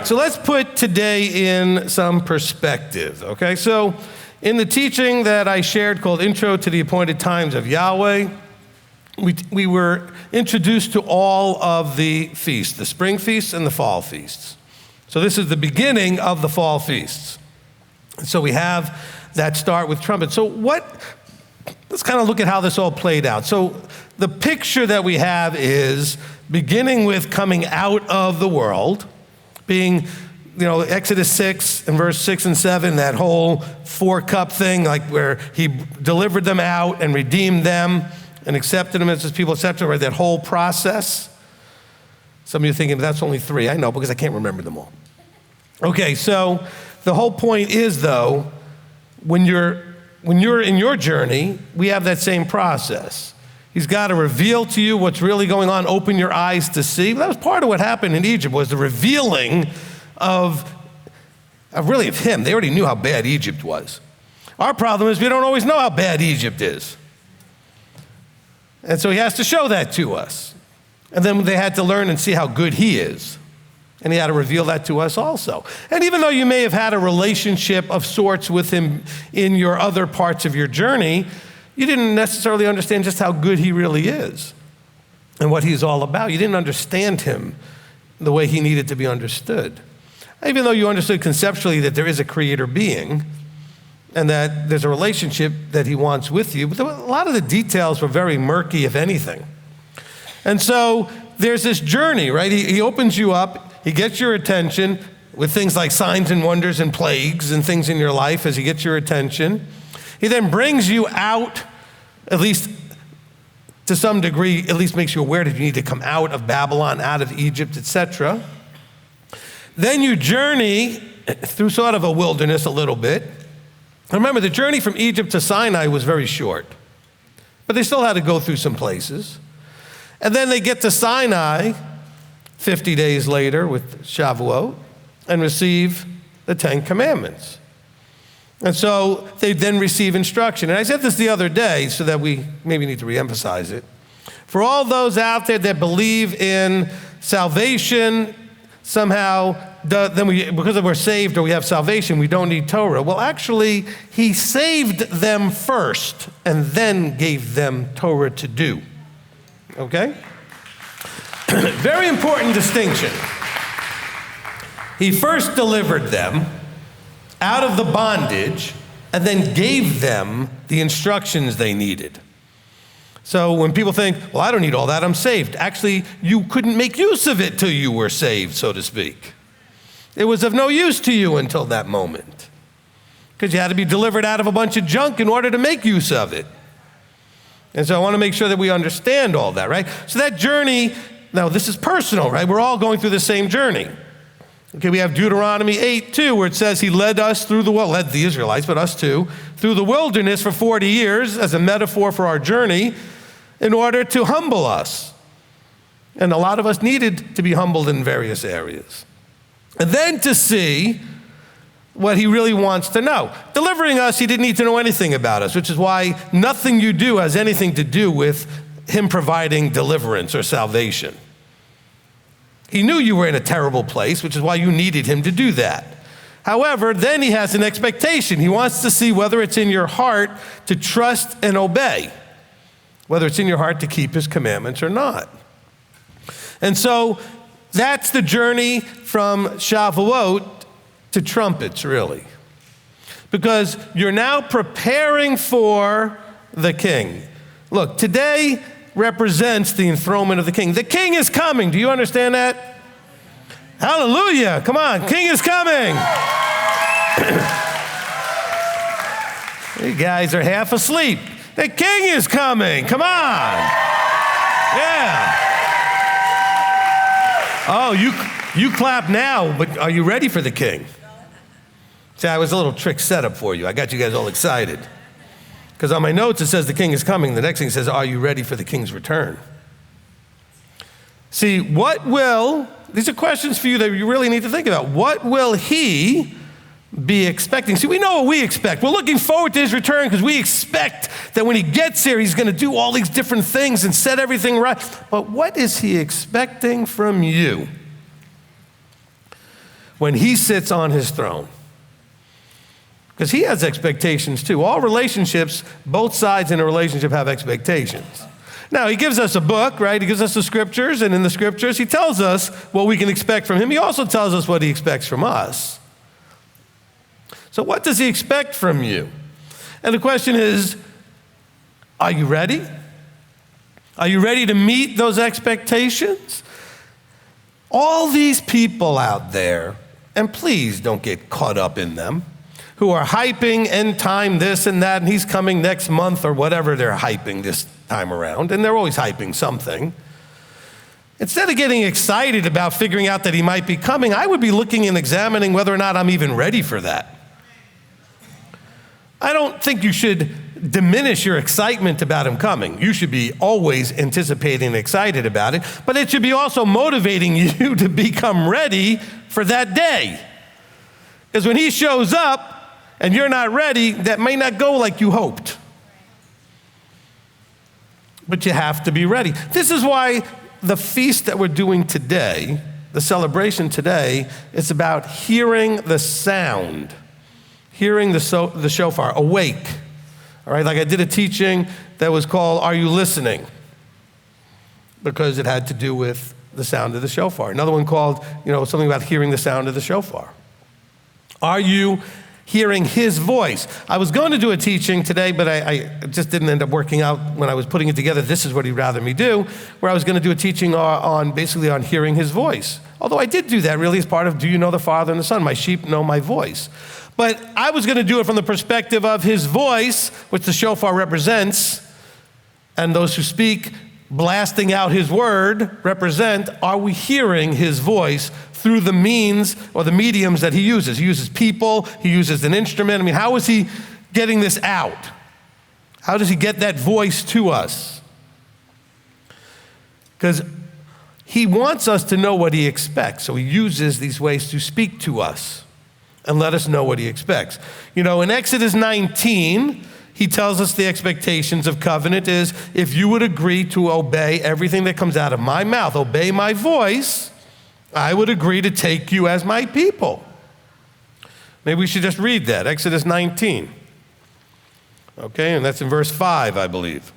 right, so let's put today in some perspective, okay? So in the teaching that I shared called Intro to the Appointed Times of Yahweh, we were introduced to all of the feasts, the spring feasts and the fall feasts. So this is the beginning of the fall feasts. And so we have that start with trumpets. So let's kind of look at how this all played out. So the picture that we have is beginning with coming out of the world, being, Exodus 6 and verse 6 and 7, that whole 4-cup thing, like where he delivered them out and redeemed them and accepted them as his people, etc., right? That whole process. Some of you are thinking, that's only 3. I know, because I can't remember them all. Okay, so the whole point is, though, when you're in your journey, we have that same process. He's got to reveal to you what's really going on, open your eyes to see. That was part of what happened in Egypt, was the revealing of him. They already knew how bad Egypt was. Our problem is we don't always know how bad Egypt is. And so he has to show that to us. And then they had to learn and see how good he is. And he had to reveal that to us also. And even though you may have had a relationship of sorts with him in your other parts of your journey, you didn't necessarily understand just how good he really is and what he's all about. You didn't understand him the way he needed to be understood. Even though you understood conceptually that there is a creator being and that there's a relationship that he wants with you, but a lot of the details were very murky, if anything. And so there's this journey, right? He opens you up, he gets your attention with things like signs and wonders and plagues and things in your life as he gets your attention. He then brings you out, at least to some degree, at least makes you aware that you need to come out of Babylon, out of Egypt, etc. Then you journey through sort of a wilderness a little bit. Remember, the journey from Egypt to Sinai was very short, but they still had to go through some places. And then they get to Sinai 50 days later with Shavuot and receive the 10 Commandments. And so they then receive instruction. And I said this the other day so that we maybe need to reemphasize it. For all those out there that believe in salvation, somehow, because we're saved or we have salvation, we don't need Torah. Well, actually, he saved them first and then gave them Torah to do. Okay? Very important distinction. He first delivered them out of the bondage and then gave them the instructions they needed. So when people think, well, I don't need all that, I'm saved. Actually, you couldn't make use of it till you were saved, so to speak. It was of no use to you until that moment, because you had to be delivered out of a bunch of junk in order to make use of it. And so I want to make sure that we understand all that, right? So that journey, now this is personal, right? We're all going through the same journey. Okay, we have Deuteronomy 8:2, where it says he led us through led the Israelites, but us too, through the wilderness for 40 years as a metaphor for our journey in order to humble us. And a lot of us needed to be humbled in various areas. And then to see what he really wants to know. Delivering us, he didn't need to know anything about us, which is why nothing you do has anything to do with him providing deliverance or salvation. He knew you were in a terrible place, which is why you needed him to do that. However, then he has an expectation. He wants to see whether it's in your heart to trust and obey, whether it's in your heart to keep his commandments or not. And so that's the journey from Shavuot to trumpets, really. Because you're now preparing for the king. Look, today represents the enthronement of the king. The king is coming. Do you understand that? Hallelujah. Come on. King is coming. You guys are half asleep. The king is coming. Come on. Yeah. Oh, you clap now, but are you ready for the king? See, I was a little trick setup for you. I got you guys all excited. Because on my notes it says the king is coming. The next thing says, are you ready for the king's return? See, these are questions for you that you really need to think about. What will he be expecting? See, we know what we expect. We're looking forward to his return because we expect that when he gets here, he's going to do all these different things and set everything right. But what is he expecting from you? when he sits on his throne. Because he has expectations too. All relationships, both sides in a relationship have expectations. Now, he gives us a book, right? He gives us the scriptures, and in the scriptures, he tells us what we can expect from him. He also tells us what he expects from us. So what does he expect from you? And the question is, are you ready? Are you ready to meet those expectations? All these people out there, and please don't get caught up in them, who are hyping end time this and that, and he's coming next month or whatever they're hyping this time around, and they're always hyping something. Instead of getting excited about figuring out that he might be coming, I would be looking and examining whether or not I'm even ready for that. I don't think you should diminish your excitement about him coming. You should be always anticipating and excited about it, but it should be also motivating you to become ready for that day. Because when he shows up, and you're not ready, that may not go like you hoped. But you have to be ready. This is why the feast that we're doing today, the celebration today, is about hearing the sound, hearing the shofar, awake. All right, like I did a teaching that was called, Are You Listening? Because it had to do with the sound of the shofar. Another one called, something about hearing the sound of the shofar. Are you hearing his voice? I was going to do a teaching today, but I just didn't end up working out when I was putting it together. This is what he'd rather me do, where I was going to do a teaching on hearing his voice. Although I did do that really as part of Do You Know the Father and the Son? My sheep know my voice. But I was going to do it from the perspective of his voice, which the shofar represents, and those who speak blasting out his word represent, are we hearing his voice through the means or the mediums that he uses? He uses people, he uses an instrument. I mean, how is he getting this out? How does he get that voice to us? Because he wants us to know what he expects, so he uses these ways to speak to us and let us know what he expects. In Exodus 19, he tells us the expectations of covenant is, if you would agree to obey everything that comes out of my mouth, obey my voice, I would agree to take you as my people. Maybe we should just read that, Exodus 19. Okay, and that's in verse 5, I believe.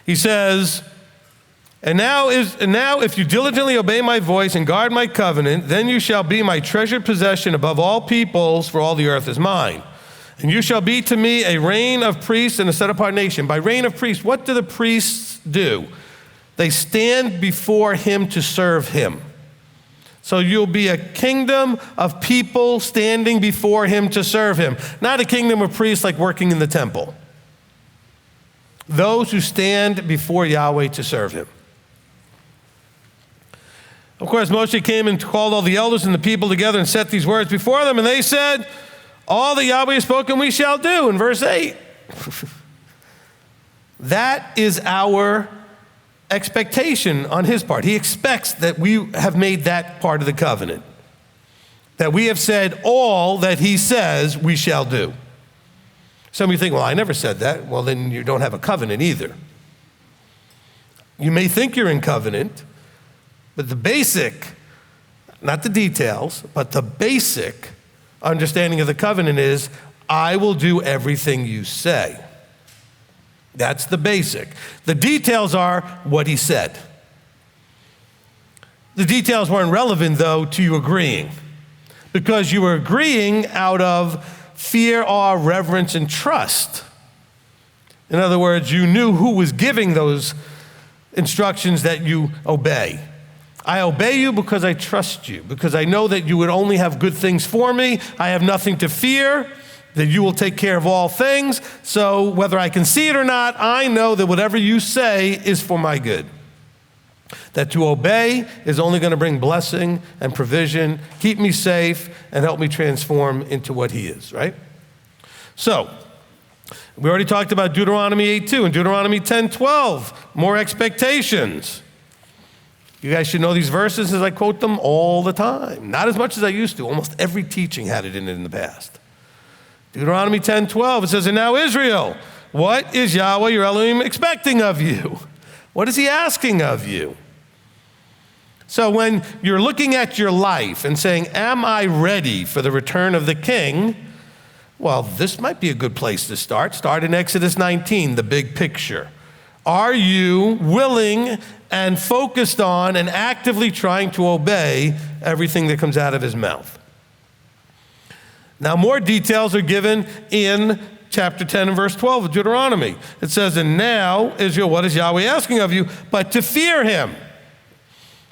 He says, And now if you diligently obey my voice and guard my covenant, then you shall be my treasured possession above all peoples, for all the earth is mine. And you shall be to me a reign of priests and a set-apart nation. By reign of priests, what do the priests do? They stand before him to serve him. So you'll be a kingdom of people standing before him to serve him. Not a kingdom of priests like working in the temple. Those who stand before Yahweh to serve him. Of course, Moshe came and called all the elders and the people together and set these words before them, and they said, all that Yahweh has spoken we shall do, in verse 8. That is our expectation on his part. He expects that we have made that part of the covenant. That we have said all that he says we shall do. Some of you think, well, I never said that. Well, then you don't have a covenant either. You may think you're in covenant, but the basic, not the details, but the basic understanding of the covenant is, I will do everything you say. That's the basic. The details are what he said. The details weren't relevant, though, to you agreeing, because you were agreeing out of fear, awe, reverence, and trust. In other words, you knew who was giving those instructions that you obey. I obey you because I trust you, because I know that you would only have good things for me. I have nothing to fear, that you will take care of all things. So whether I can see it or not, I know that whatever you say is for my good. That to obey is only going to bring blessing and provision, keep me safe, and help me transform into what he is, right? So, we already talked about Deuteronomy 8:2 and Deuteronomy 10:12, more expectations. You guys should know these verses as I quote them all the time. Not as much as I used to. Almost every teaching had it in it in the past. Deuteronomy 10:12, it says, and now Israel, what is Yahweh your Elohim expecting of you? What is he asking of you? So when you're looking at your life and saying, am I ready for the return of the King? Well, this might be a good place to start. Start in Exodus 19, the big picture. Are you willing and focused on and actively trying to obey everything that comes out of his mouth? Now, more details are given in chapter 10 and verse 12 of Deuteronomy. It says, and now, Israel, what is Yahweh asking of you? But to fear him.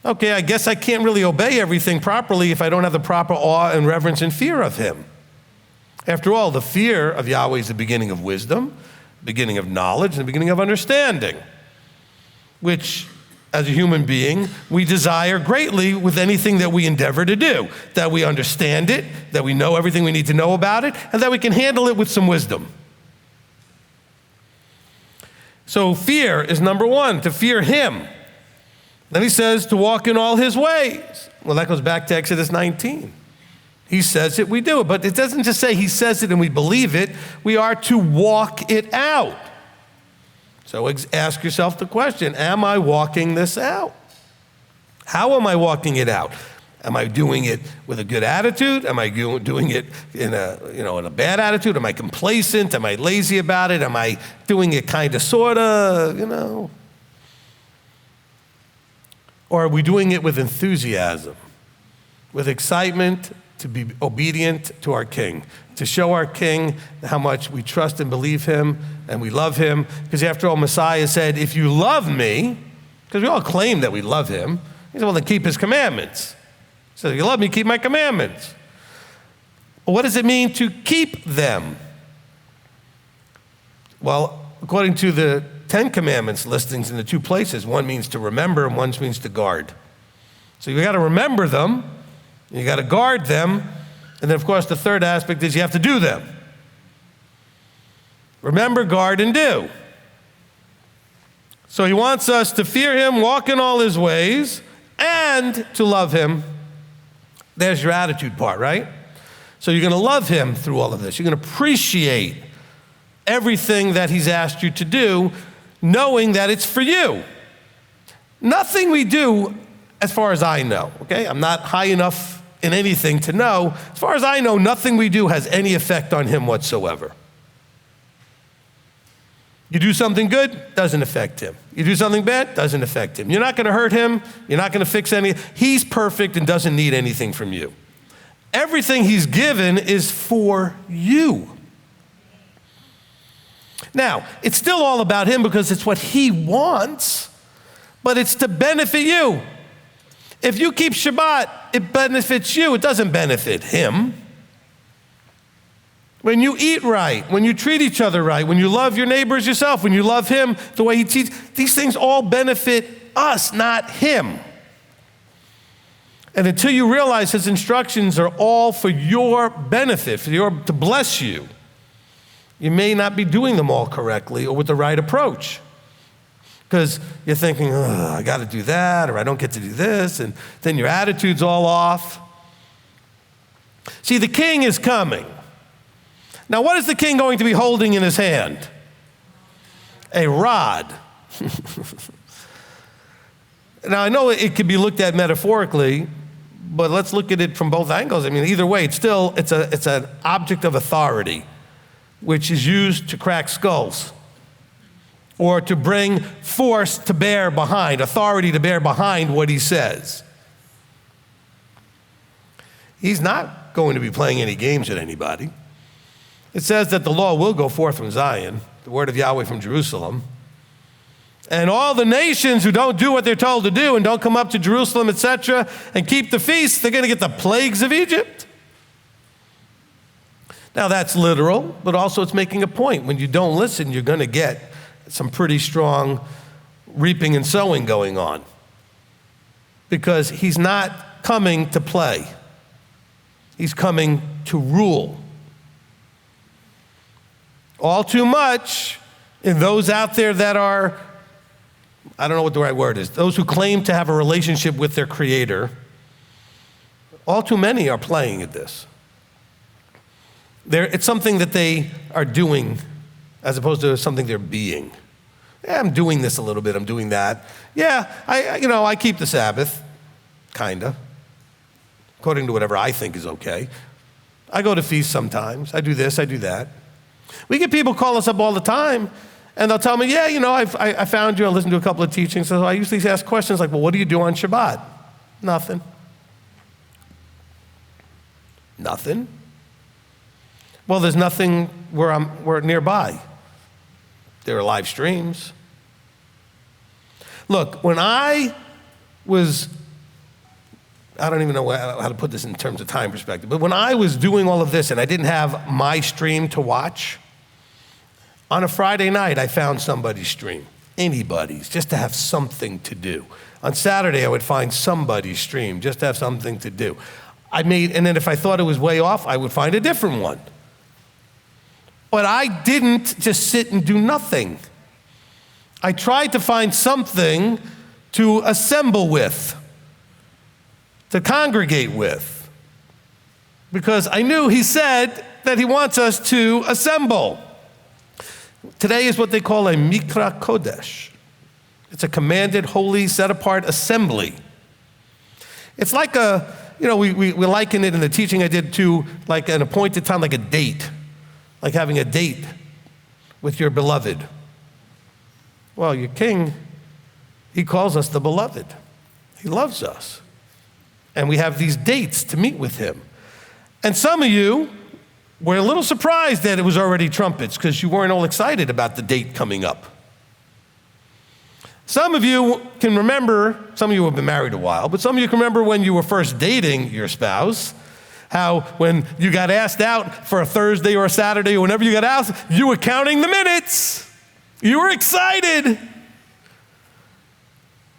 Okay, I guess I can't really obey everything properly if I don't have the proper awe and reverence and fear of him. After all, the fear of Yahweh is the beginning of wisdom, beginning of knowledge, and the beginning of understanding, which, as a human being, we desire greatly with anything that we endeavor to do, that we understand it, that we know everything we need to know about it, and that we can handle it with some wisdom. So fear is number one, to fear him. Then he says to walk in all his ways. Well, that goes back to Exodus 19. He says it, we do it. But it doesn't just say he says it and we believe it. We are to walk it out. So ask yourself the question, am I walking this out? How am I walking it out? Am I doing it with a good attitude? Am I doing it in a bad attitude? Am I complacent? Am I lazy about it? Am I doing it kind of, sort of, Or are we doing it with enthusiasm, with excitement to be obedient to our King, to show our King how much we trust and believe him and we love him? Because after all, Messiah said, if you love me, because we all claim that we love him, he said, well, then keep his commandments. He said, if you love me, keep my commandments. Well, what does it mean to keep them? Well, according to the 10 Commandments listings in the two places, one means to remember and one means to guard. So you got to remember them, you got to guard them, and then of course the third aspect is you have to do them. Remember, guard, and do. So he wants us to fear him, walk in all his ways, and to love him. There's your attitude part, right? So you're going to love him through all of this. You're going to appreciate everything that he's asked you to do, knowing that it's for you. Nothing we do, as far as I know, okay? I'm not high enough in anything to know. As far as I know, nothing we do has any effect on him whatsoever. You do something good, doesn't affect him. You do something bad, doesn't affect him. You're not going to hurt him. You're not going to fix anything. He's perfect and doesn't need anything from you. Everything he's given is for you. Now, it's still all about him because it's what he wants, but it's to benefit you. If you keep Shabbat, it benefits you. It doesn't benefit him. When you eat right, when you treat each other right, when you love your neighbors yourself, when you love him the way he teaches, these things all benefit us, not him. And until you realize his instructions are all for your benefit, to bless you, you may not be doing them all correctly or with the right approach. Because you're thinking, I got to do that, or I don't get to do this, and then your attitude's all off. See, the king is coming. Now, what is the king going to be holding in his hand? A rod. Now, I know it can be looked at metaphorically, but let's look at it from both angles. I mean, either way, it's an object of authority, which is used to crack skulls or to bring force to bear behind, authority to bear behind what he says. He's not going to be playing any games with anybody. It says that the law will go forth from Zion, the word of Yahweh from Jerusalem. And all the nations who don't do what they're told to do and don't come up to Jerusalem, etc., and keep the feast, they're going to get the plagues of Egypt. Now that's literal, but also it's making a point. When you don't listen, you're going to get some pretty strong reaping and sowing going on. Because he's not coming to play. He's coming to rule. All too much in those out there that are, I don't know what the right word is, those who claim to have a relationship with their Creator, all too many are playing at this. It's something that they are doing as opposed to something they're being. Yeah, I'm doing this a little bit, I'm doing that. Yeah, I keep the Sabbath. kinda, according to whatever I think is okay. I go to feasts sometimes. I do this, I do that. We get people call us up all the time, and they'll tell me, yeah, I found you, I listened to a couple of teachings. So I usually ask questions like, well, what do you do on Shabbat? Nothing. Nothing? Well, there's nothing where we're nearby. There are live streams. Look, when I don't even know how to put this in terms of time perspective, but when I was doing all of this and I didn't have my stream to watch, on a Friday night I found somebody's stream, anybody's, just to have something to do. On Saturday I would find somebody's stream, just to have something to do. And then if I thought it was way off, I would find a different one. But I didn't just sit and do nothing. I tried to find something to assemble with, to congregate with, because I knew he said that he wants us to assemble. Today is what they call a Mikra Kodesh. It's a commanded, holy, set-apart assembly. It's like we liken it in the teaching I did to like an appointed time, like a date, like having a date with your beloved. Well, your king, he calls us the beloved. He loves us. And we have these dates to meet with him. And some of you were a little surprised that it was already trumpets because you weren't all excited about the date coming up. Some of you can remember, some of you have been married a while, but some of you can remember when you were first dating your spouse, how when you got asked out for a Thursday or a Saturday or whenever you got asked, you were counting the minutes. You were excited.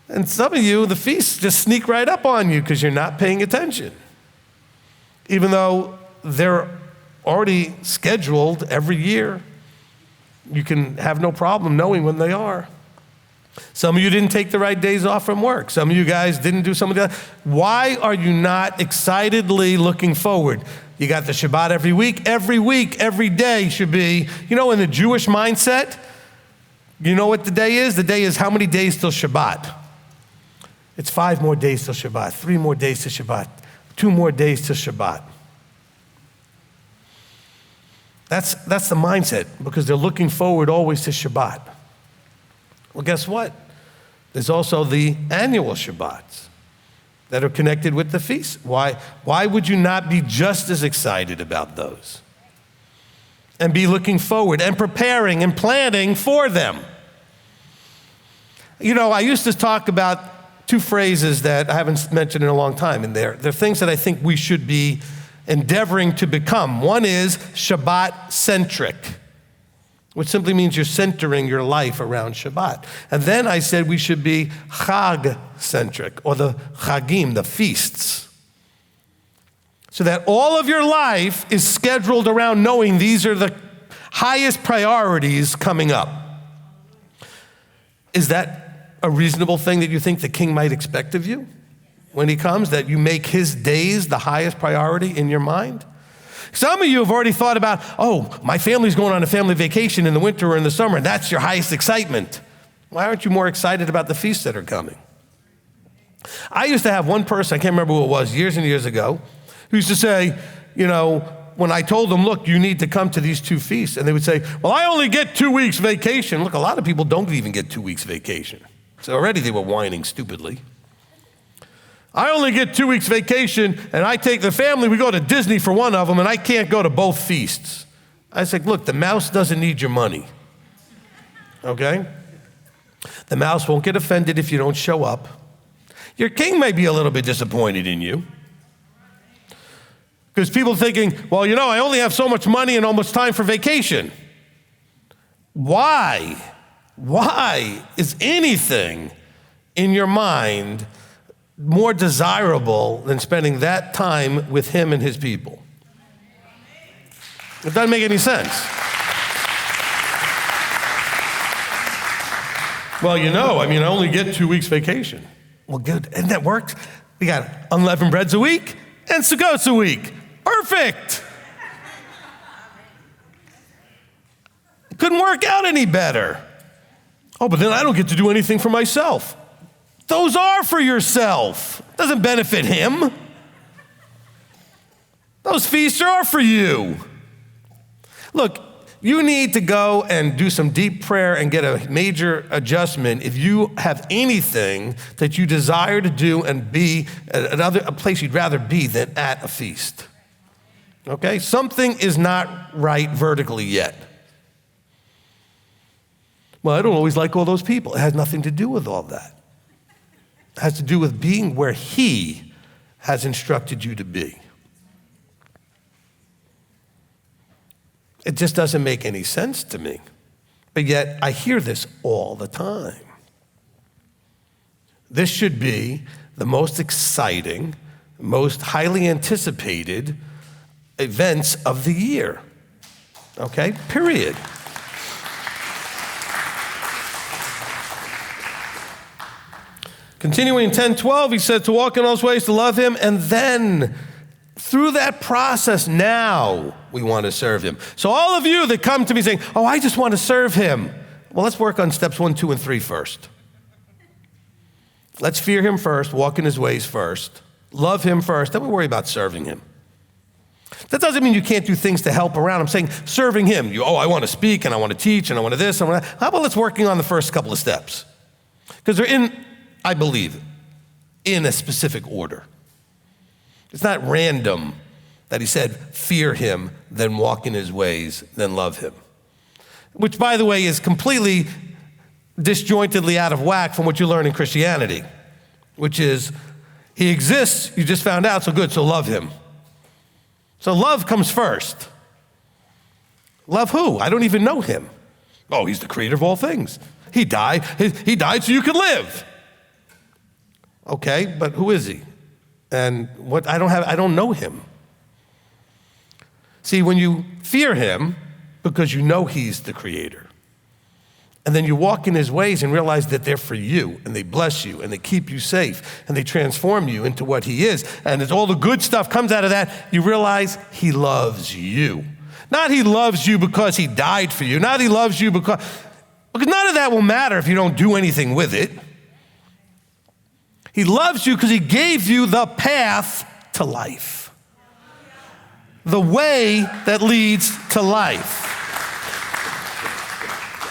And some of you, the feasts just sneak right up on you because you're not paying attention. Even though they're already scheduled every year, you can have no problem knowing when they are. Some of you didn't take the right days off from work. Some of you guys didn't do some of that. Why are you not excitedly looking forward? You got the Shabbat every week, every day should be, in the Jewish mindset, you know what the day is? The day is how many days till Shabbat? It's 5 more days till Shabbat, 3 more days till Shabbat, 2 more days till Shabbat. That's the mindset, because they're looking forward always to Shabbat. Well, guess what? There's also the annual Shabbats that are connected with the feast. Why would you not be just as excited about those? And be looking forward and preparing and planning for them. I used to talk about 2 phrases that I haven't mentioned in a long time, and they're things that I think we should be endeavoring to become. One is Shabbat-centric, which simply means you're centering your life around Shabbat. And then I said we should be Chag-centric, or the Chagim, the feasts. So that all of your life is scheduled around knowing these are the highest priorities coming up. Is that a reasonable thing that you think the king might expect of you when he comes, that you make his days the highest priority in your mind? Some of you have already thought about, my family's going on a family vacation in the winter or in the summer, and that's your highest excitement. Why aren't you more excited about the feasts that are coming? I used to have one person, I can't remember who it was, years and years ago, who used to say, when I told them, look, you need to come to these 2 feasts, and they would say, well, I only get 2 weeks vacation. Look, a lot of people don't even get 2 weeks vacation. So already they were whining stupidly. I only get 2 weeks vacation, and I take the family, we go to Disney for one of them, and I can't go to both feasts. I said, look, the mouse doesn't need your money, okay? The mouse won't get offended if you don't show up. Your king may be a little bit disappointed in you. Because people thinking, well, I only have so much money and almost time for vacation. Why is anything in your mind more desirable than spending that time with him and his people? It doesn't make any sense. Well, I only get 2 weeks vacation. Well, good, and that worked. We got unleavened breads a week and Sukkot's a week. Perfect. It couldn't work out any better. But then I don't get to do anything for myself. Those are for yourself. Doesn't benefit him. Those feasts are for you. Look, you need to go and do some deep prayer and get a major adjustment if you have anything that you desire to do and be at a place you'd rather be than at a feast. Okay? Something is not right vertically yet. Well, I don't always like all those people. It has nothing to do with all that. It has to do with being where he has instructed you to be. It just doesn't make any sense to me. But yet, I hear this all the time. This should be the most exciting, most highly anticipated events of the year. Okay? Period. Continuing in 10:12, he said to walk in those ways, to love him, and then through that process, now we want to serve him. So all of you that come to me saying, oh, I just want to serve him. Well, let's work on steps 1, 2, and 3 first. Let's fear him first, walk in his ways first, love him first, then we worry about serving him. That doesn't mean you can't do things to help around. I'm saying serving him. I want to speak, and I want to teach, and I want to this, and I want to that. How about let's working on the first couple of steps? Because they're in, I believe, in a specific order. It's not random that he said, fear him, then walk in his ways, then love him. Which, by the way, is completely disjointedly out of whack from what you learn in Christianity, which is, he exists, you just found out, so good, so love him. So love comes first. Love who? I don't even know him. Oh, he's the creator of all things. He died so you could live. Okay, but who is he? And what I don't know him. See, when you fear him, because you know he's the creator, and then you walk in his ways and realize that they're for you, and they bless you, and they keep you safe, and they transform you into what he is, and as all the good stuff comes out of that, you realize he loves you. Not he loves you because he died for you, not he loves you because none of that will matter if you don't do anything with it. He loves you because he gave you the path to life. The way that leads to life.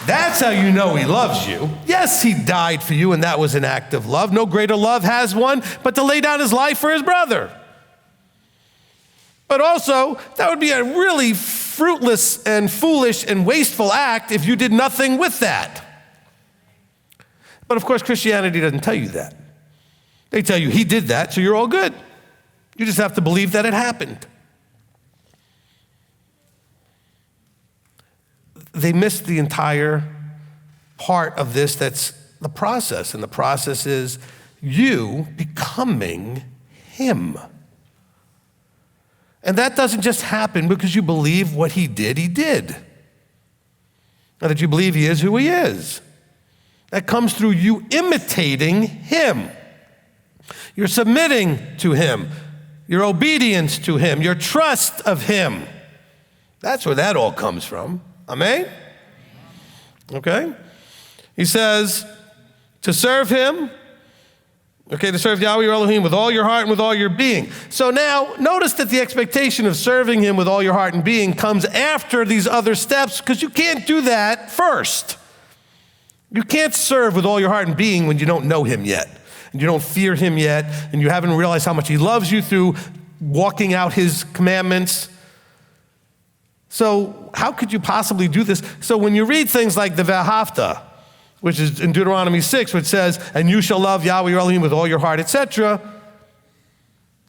That's how you know he loves you. Yes, he died for you, and that was an act of love. No greater love has one but to lay down his life for his brother. But also, that would be a really fruitless and foolish and wasteful act if you did nothing with that. But of course, Christianity doesn't tell you that. They tell you he did that, so you're all good. You just have to believe that it happened. They missed the entire part of this that's the process, and the process is you becoming him. And that doesn't just happen because you believe what he did, and that you believe he is who he is. That comes through you imitating him. You're submitting to him, your obedience to him, your trust of him. That's where that all comes from. Amen? Okay? He says, to serve him, to serve Yahweh your Elohim with all your heart and with all your being. So now, notice that the expectation of serving him with all your heart and being comes after these other steps, because you can't do that first. You can't serve with all your heart and being when you don't know him yet, and you don't fear him yet, and you haven't realized how much he loves you through walking out his commandments. So how could you possibly do this? So when you read things like the V'ahavta, which is in Deuteronomy 6, which says, and you shall love Yahweh your Elohim with all your heart, etc.,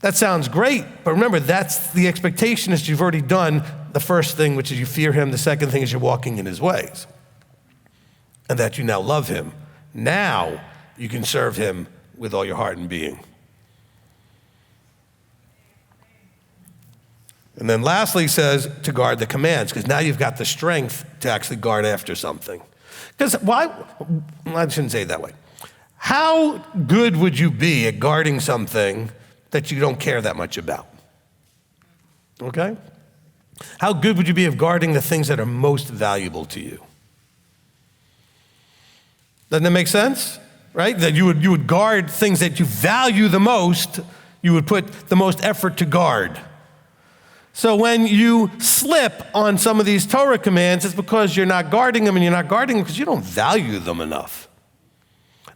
that sounds great, but remember, that's the expectation is you've already done the first thing, which is you fear him. The second thing is you're walking in his ways, and that you now love him. Now you can serve him with all your heart and being. And then lastly, he says to guard the commands, because now you've got the strength to actually guard after something. Because I shouldn't say it that way. How good would you be at guarding something that you don't care that much about? Okay? How good would you be at guarding the things that are most valuable to you? Doesn't that make sense? right? That you would guard things that you value the most, you would put the most effort to guard. So when you slip on some of these Torah commands, it's because you're not guarding them, and you're not guarding them because you don't value them enough.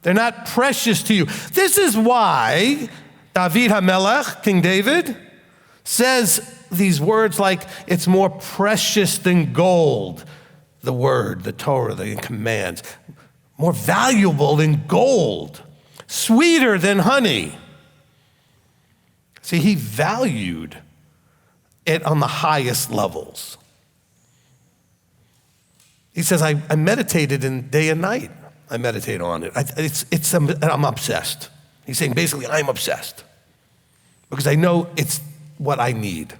They're not precious to you. This is why David HaMelech, King David, says these words like it's more precious than gold, the word, the Torah, the commands, more valuable than gold, sweeter than honey. See, he valued it on the highest levels. He says, I meditated in day and night. I meditate on it. I'm obsessed. He's saying basically, I'm obsessed because I know it's what I need.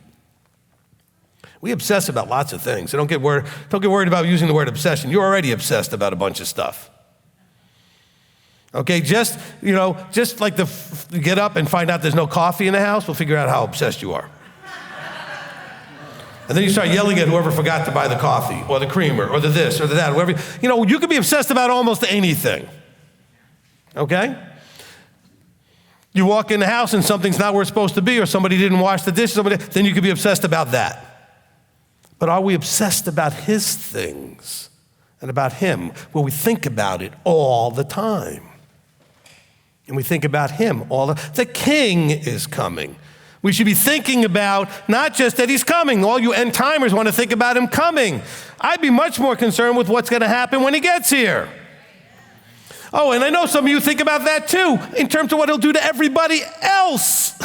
We obsess about lots of things. So don't get worried about using the word obsession. You're already obsessed about a bunch of stuff. Okay, just like you get up and find out there's no coffee in the house, we'll figure out how obsessed you are. And then you start yelling at whoever forgot to buy the coffee or the creamer or the this or the that, whoever. You could be obsessed about almost anything. Okay? You walk in the house and something's not where it's supposed to be, or somebody didn't wash the dishes, then you could be obsessed about that. But are we obsessed about his things and about him, where we think about it all the time? And we think about him the king is coming. We should be thinking about not just that he's coming. All you end timers want to think about him coming. I'd be much more concerned with what's going to happen when he gets here. Oh, and I know some of you think about that too, in terms of what he'll do to everybody else.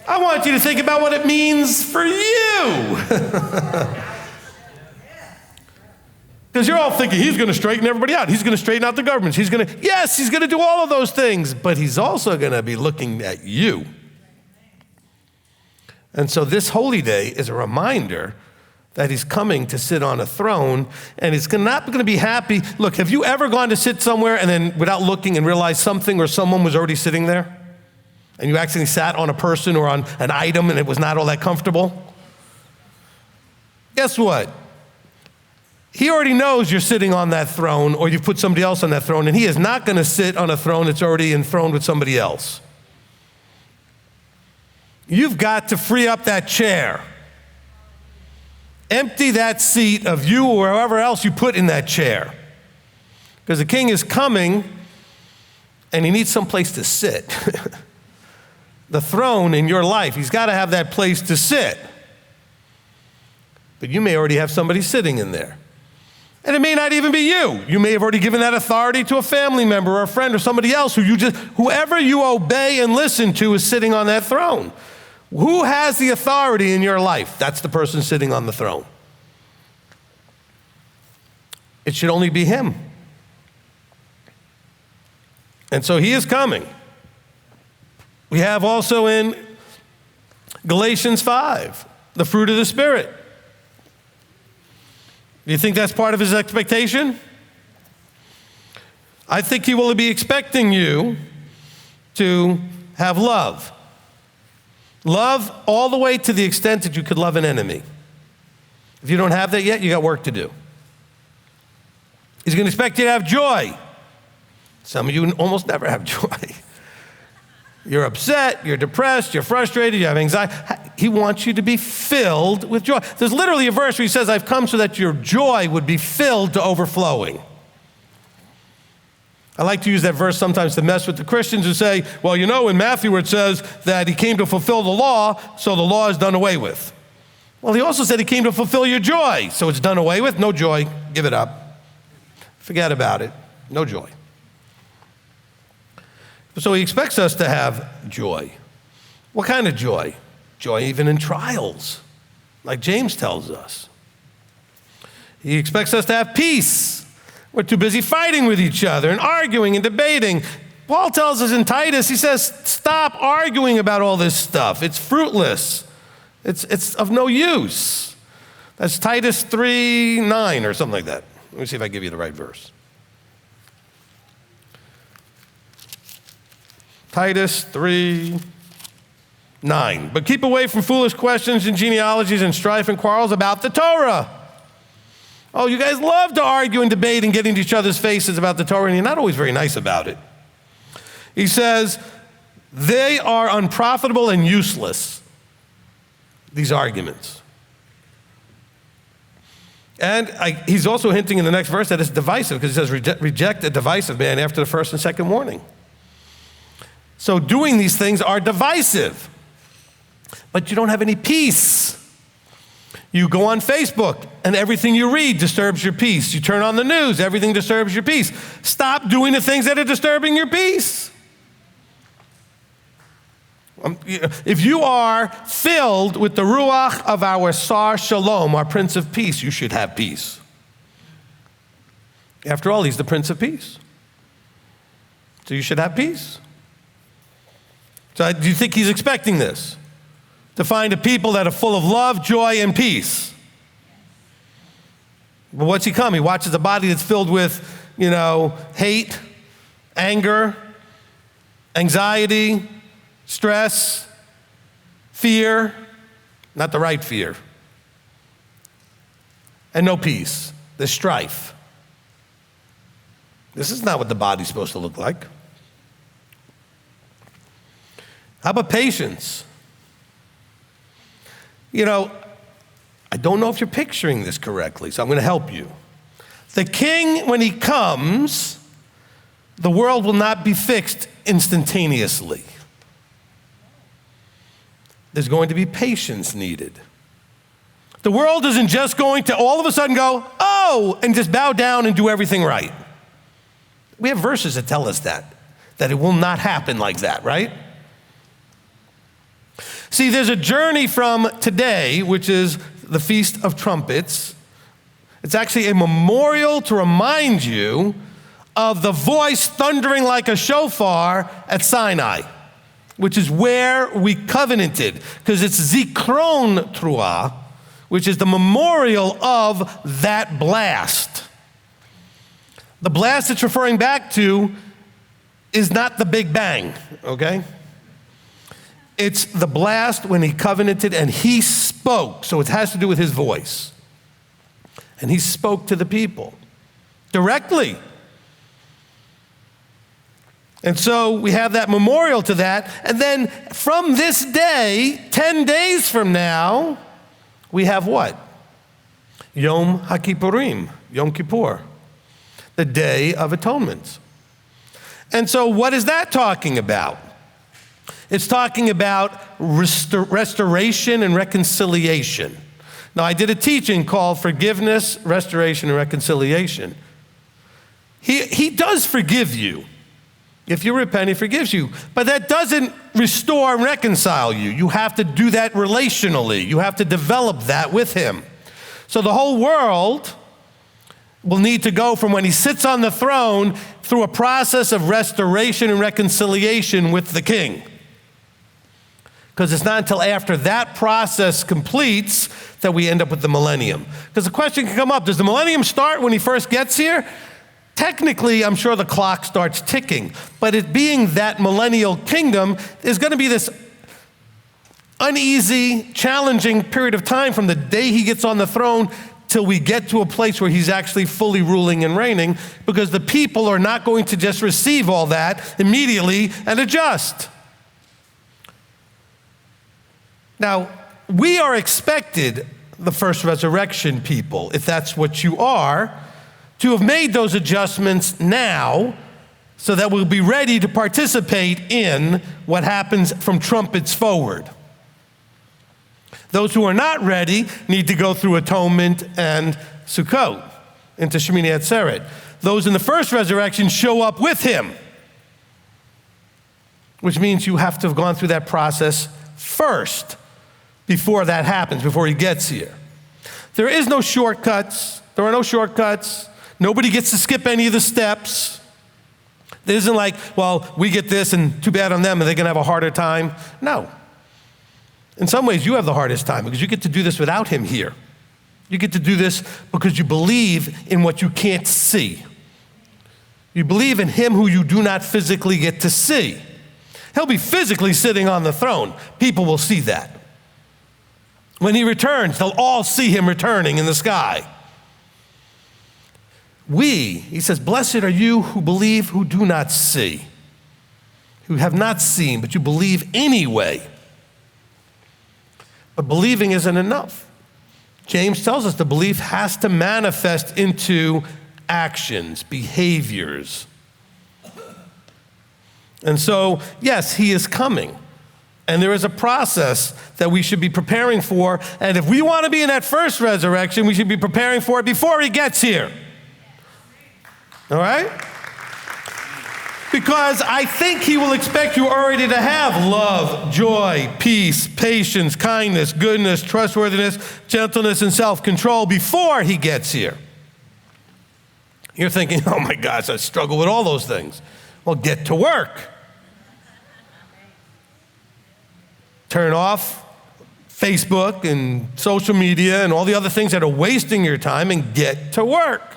I want you to think about what it means for you. Because you're all thinking he's going to straighten everybody out. He's going to straighten out the governments. He's going to do all of those things, but he's also going to be looking at you. And so this holy day is a reminder that he's coming to sit on a throne, and he's not going to be happy. Look, have you ever gone to sit somewhere and then without looking and realized something or someone was already sitting there? And you actually sat on a person or on an item and it was not all that comfortable? Guess what? He already knows you're sitting on that throne, or you've put somebody else on that throne, and he is not going to sit on a throne that's already enthroned with somebody else. You've got to free up that chair. Empty that seat of you or whoever else you put in that chair. Because the king is coming, and he needs some place to sit. The throne in your life, he's got to have that place to sit. But you may already have somebody sitting in there. And it may not even be you. You may have already given that authority to a family member or a friend or somebody else whoever you obey and listen to is sitting on that throne. Who has the authority in your life? That's the person sitting on the throne. It should only be him. And so he is coming. We have also in Galatians 5, the fruit of the Spirit. Do you think that's part of his expectation? I think he will be expecting you to have love. Love all the way to the extent that you could love an enemy. If you don't have that yet, you got work to do. He's going to expect you to have joy. Some of you almost never have joy. You're upset, you're depressed, you're frustrated, you have anxiety. He wants you to be filled with joy. There's literally a verse where he says, I've come so that your joy would be filled to overflowing. I like to use that verse sometimes to mess with the Christians who say, well, in Matthew where it says that he came to fulfill the law, so the law is done away with. Well, he also said he came to fulfill your joy, so it's done away with. No joy. Give it up. Forget about it. No joy. So he expects us to have joy. What kind of joy? Joy even in trials, like James tells us. He expects us to have peace. We're too busy fighting with each other and arguing and debating. Paul tells us in Titus, he says, stop arguing about all this stuff. It's fruitless. It's of no use. That's Titus 3:9 or something like that. Let me see if I give you the right verse. Titus 3:9. But keep away from foolish questions and genealogies and strife and quarrels about the Torah. Oh, you guys love to argue and debate and get into each other's faces about the Torah, and you're not always very nice about it. He says, they are unprofitable and useless, these arguments. And he's also hinting in the next verse that it's divisive, because he says, reject a divisive man after the first and second warning. So doing these things are divisive, but you don't have any peace. You go on Facebook and everything you read disturbs your peace. You turn on the news, everything disturbs your peace. Stop doing the things that are disturbing your peace. If you are filled with the Ruach of our Sar Shalom, our Prince of Peace, you should have peace. After all, he's the Prince of Peace. So you should have peace. So do you think he's expecting this? To find a people that are full of love, joy, and peace. But what's he come? He watches a body that's filled with, hate, anger, anxiety, stress, fear, not the right fear, and no peace. There's strife. This is not what the body's supposed to look like. How about patience? I don't know if you're picturing this correctly, so I'm going to help you. The king, when he comes, the world will not be fixed instantaneously. There's going to be patience needed. The world isn't just going to all of a sudden go, oh, and just bow down and do everything right. We have verses that tell us that it will not happen like that, right? See, there's a journey from today, which is the Feast of Trumpets. It's actually a memorial to remind you of the voice thundering like a shofar at Sinai, which is where we covenanted, because it's Zikron Teruah, which is the memorial of that blast. The blast it's referring back to is not the Big Bang, okay? It's the blast when he covenanted and he spoke, so it has to do with his voice. And he spoke to the people directly. And so we have that memorial to that. And then from this day, 10 days from now, we have what? Yom HaKippurim, Yom Kippur, the Day of Atonement. And so what is that talking about? It's talking about restoration and reconciliation. Now, I did a teaching called Forgiveness, Restoration, and Reconciliation. He does forgive you. If you repent, he forgives you. But that doesn't restore and reconcile you. You have to do that relationally. You have to develop that with him. So the whole world will need to go from when he sits on the throne through a process of restoration and reconciliation with the king. Because it's not until after that process completes that we end up with the millennium. Because the question can come up, does the millennium start when he first gets here? Technically, I'm sure the clock starts ticking. But it being that millennial kingdom, there's going to be this uneasy, challenging period of time from the day he gets on the throne till we get to a place where he's actually fully ruling and reigning, because the people are not going to just receive all that immediately and adjust. Now, we are expected, the first resurrection people, if that's what you are, to have made those adjustments now so that we'll be ready to participate in what happens from trumpets forward. Those who are not ready need to go through atonement and Sukkot into Shemini Atzeret. Those in the first resurrection show up with him, which means you have to have gone through that process first before that happens, before he gets here. There is no shortcuts. There are no shortcuts. Nobody gets to skip any of the steps. It isn't like, well, we get this and too bad on them and they're going to have a harder time. No. In some ways, you have the hardest time because you get to do this without him here. You get to do this because you believe in what you can't see. You believe in him who you do not physically get to see. He'll be physically sitting on the throne. People will see that. When he returns, they'll all see him returning in the sky. He says, blessed are you who believe, who do not see, who have not seen, but you believe anyway. But believing isn't enough. James tells us the belief has to manifest into actions, behaviors. And so, yes, he is coming. And there is a process that we should be preparing for. And if we want to be in that first resurrection, we should be preparing for it before he gets here. All right? Because I think he will expect you already to have love, joy, peace, patience, kindness, goodness, trustworthiness, gentleness, and self-control before he gets here. You're thinking, oh my gosh, I struggle with all those things. Well, get to work. Turn off Facebook and social media and all the other things that are wasting your time and get to work.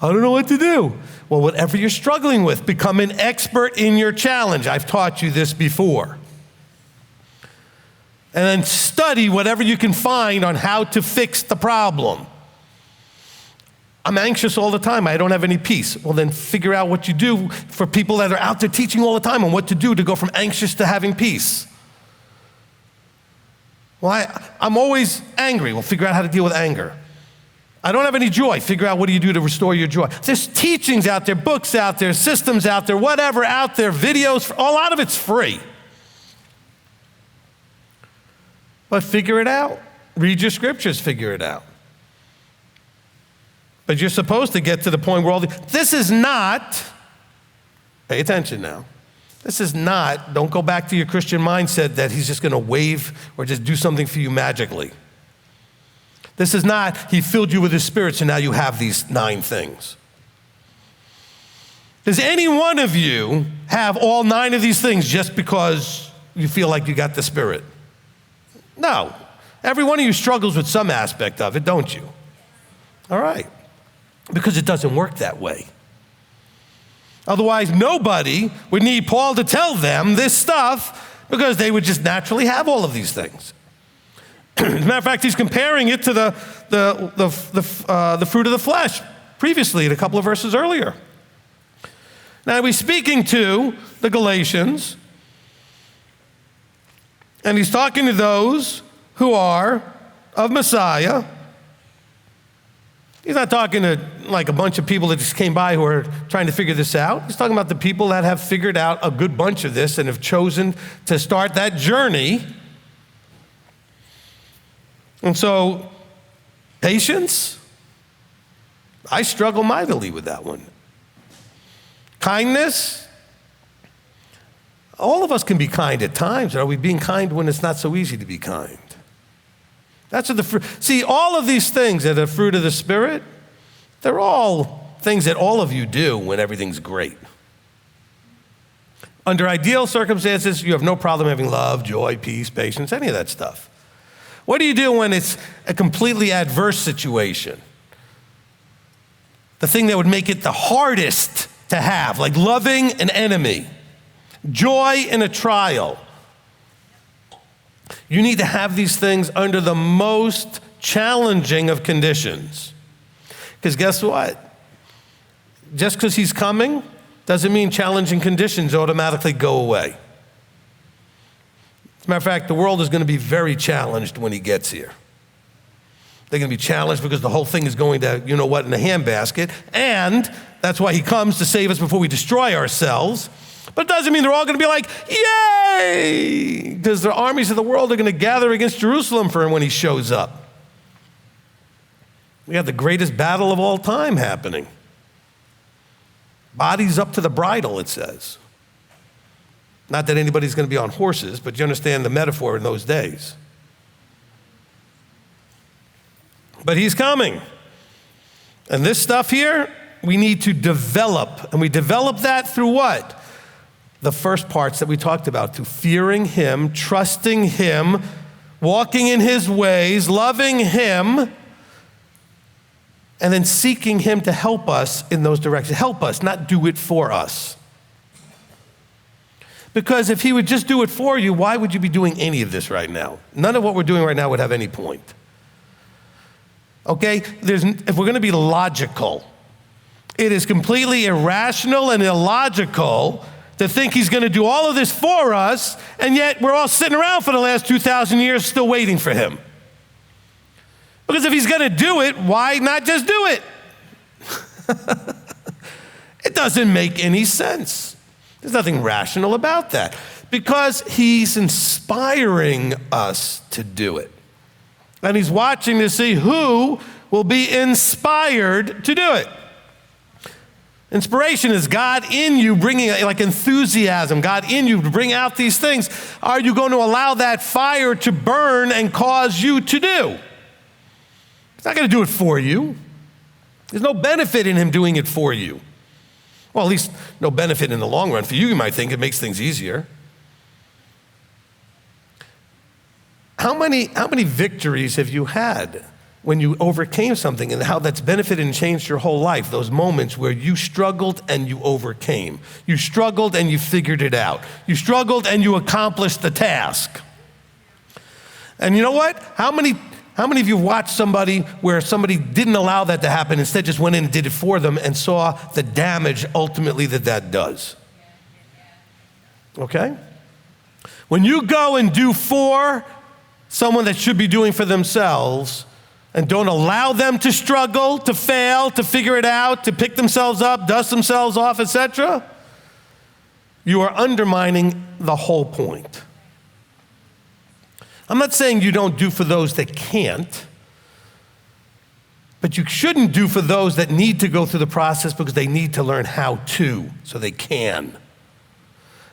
I don't know what to do. Well, whatever you're struggling with, become an expert in your challenge. I've taught you this before. And then study whatever you can find on how to fix the problem. I'm anxious all the time. I don't have any peace. Well, then figure out what you do for people that are out there teaching all the time on what to do to go from anxious to having peace. Well, I'm always angry. Well, figure out how to deal with anger. I don't have any joy. Figure out what do you do to restore your joy. There's teachings out there, books out there, systems out there, whatever out there, videos. A lot of it's free. But figure it out. Read your scriptures, figure it out. But you're supposed to get to the point where this is not, pay attention now. This is not, don't go back to your Christian mindset that he's just going to wave or just do something for you magically. This is not, he filled you with his spirit, so now you have these 9 things. Does any one of you have all 9 of these things just because you feel like you got the spirit? No. Every one of you struggles with some aspect of it, don't you? All right. Because it doesn't work that way. Otherwise, nobody would need Paul to tell them this stuff because they would just naturally have all of these things. As a matter of fact, he's comparing it to the fruit of the flesh previously, in a couple of verses earlier. Now, he's speaking to the Galatians, and he's talking to those who are of Messiah. He's not talking to like a bunch of people that just came by who are trying to figure this out. He's talking about the people that have figured out a good bunch of this and have chosen to start that journey. And so, patience, I struggle mightily with that one. Kindness, all of us can be kind at times. Are we being kind when it's not so easy to be kind? That's what the fruit. See, all of these things that are fruit of the Spirit, they're all things that all of you do when everything's great. Under ideal circumstances, you have no problem having love, joy, peace, patience, any of that stuff. What do you do when it's a completely adverse situation? The thing that would make it the hardest to have, like loving an enemy, joy in a trial. You need to have these things under the most challenging of conditions. Because guess what? Just because he's coming doesn't mean challenging conditions automatically go away. As a matter of fact, the world is going to be very challenged when he gets here. They're going to be challenged because the whole thing is going to, you know what, in a handbasket. And that's why he comes to save us before we destroy ourselves. But it doesn't mean they're all going to be like, yay! Because the armies of the world are going to gather against Jerusalem for him when he shows up. We have the greatest battle of all time happening. Bodies up to the bridle, it says. Not that anybody's going to be on horses, but you understand the metaphor in those days. But he's coming. And this stuff here, we need to develop. And we develop that through what? The first parts that we talked about, through fearing him, trusting him, walking in his ways, loving him, and then seeking him to help us in those directions. Help us, not do it for us. Because if he would just do it for you, why would you be doing any of this right now? None of what we're doing right now would have any point. Okay? If we're going to be logical, It is completely irrational and illogical to think he's going to do all of this for us, and yet we're all sitting around for the last 2,000 years still waiting for him. Because if he's going to do it, why not just do it? It doesn't make any sense. There's nothing rational about that. Because he's inspiring us to do it. And he's watching to see who will be inspired to do it. Inspiration is God in you bringing, like enthusiasm, God in you to bring out these things. Are you going to allow that fire to burn and cause you to do? He's not going to do it for you. There's no benefit in him doing it for you. Well, at least no benefit in the long run. For you, you might think it makes things easier. How many victories have you had when you overcame something, and how that's benefited and changed your whole life? Those moments where you struggled and you overcame. You struggled and you figured it out. You struggled and you accomplished the task. And you know what? How many of you watched somebody where somebody didn't allow that to happen, instead just went in and did it for them and saw the damage ultimately that does? Okay? When you go and do for someone that should be doing for themselves, and don't allow them to struggle, to fail, to figure it out, to pick themselves up, dust themselves off, etc., you are undermining the whole point. I'm not saying you don't do for those that can't, but you shouldn't do for those that need to go through the process because they need to learn how to, so they can.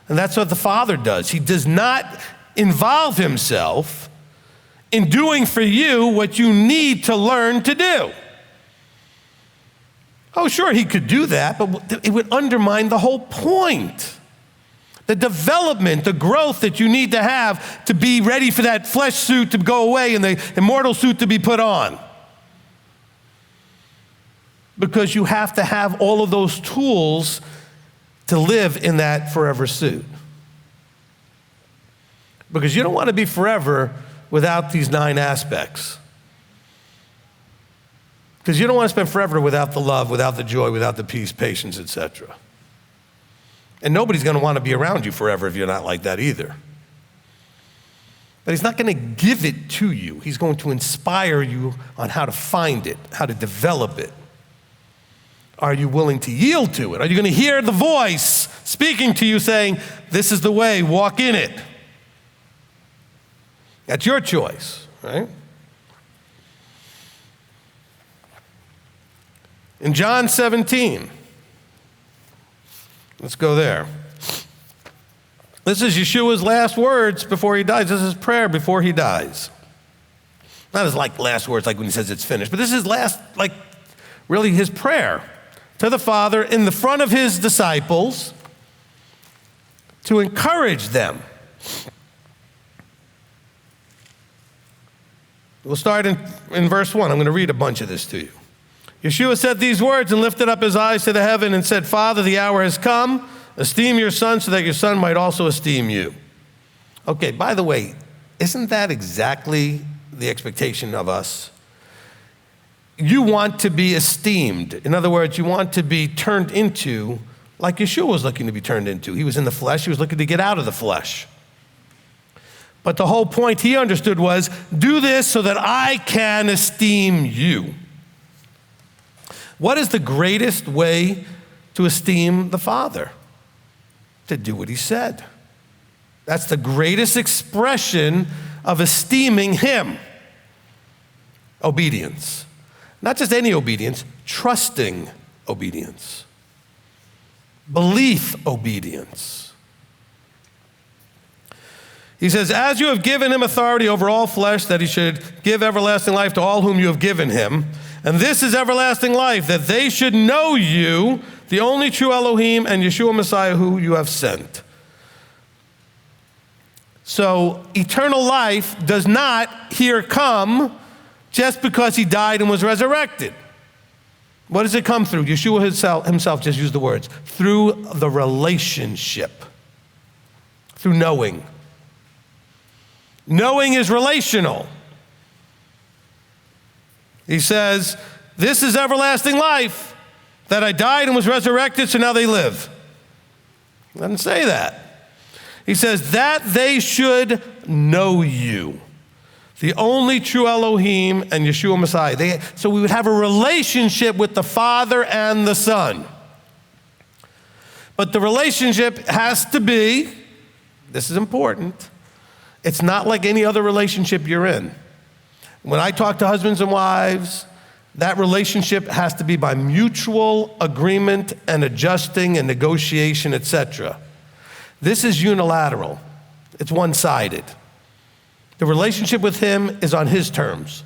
And that's what the Father does. He does not involve himself in doing for you what you need to learn to do. Oh, sure, he could do that, but it would undermine the whole point. The development, the growth that you need to have to be ready for that flesh suit to go away and the immortal suit to be put on. Because you have to have all of those tools to live in that forever suit. Because you don't want to be forever without these 9 aspects. Because you don't want to spend forever without the love, without the joy, without the peace, patience, etc. And nobody's going to want to be around you forever if you're not like that either. But he's not going to give it to you. He's going to inspire you on how to find it, how to develop it. Are you willing to yield to it? Are you going to hear the voice speaking to you saying, this is the way, walk in it? That's your choice, right? In John 17, let's go there. This is Yeshua's last words before he dies. This is prayer before he dies. Not his last words like when he says it's finished, but this is really his prayer to the Father in the front of his disciples to encourage them. We'll start in verse 1. I'm going to read a bunch of this to you. Yeshua said these words and lifted up his eyes to the heaven and said, Father, the hour has come. Esteem your Son so that your Son might also esteem you. Okay, by the way, isn't that exactly the expectation of us? You want to be esteemed. In other words, you want to be turned into like Yeshua was looking to be turned into. He was in the flesh. He was looking to get out of the flesh. But the whole point he understood was, do this so that I can esteem you. What is the greatest way to esteem the Father? To do what he said. That's the greatest expression of esteeming him. Obedience. Not just any obedience, trusting obedience. Belief obedience. He says, as you have given him authority over all flesh, that he should give everlasting life to all whom you have given him. And this is everlasting life, that they should know you, the only true Elohim, and Yeshua Messiah, who you have sent. So eternal life does not here come just because he died and was resurrected. What does it come through? Yeshua himself just used the words. Through the relationship. Through knowing. Knowing is relational. He says, this is everlasting life, that I died and was resurrected, so now they live. He doesn't say that. He says that they should know you, the only true Elohim and Yeshua Messiah. So we would have a relationship with the Father and the Son. But the relationship has to be, this is important, it's not like any other relationship you're in. When I talk to husbands and wives, that relationship has to be by mutual agreement and adjusting and negotiation, etc. This is unilateral. It's one-sided. The relationship with him is on his terms,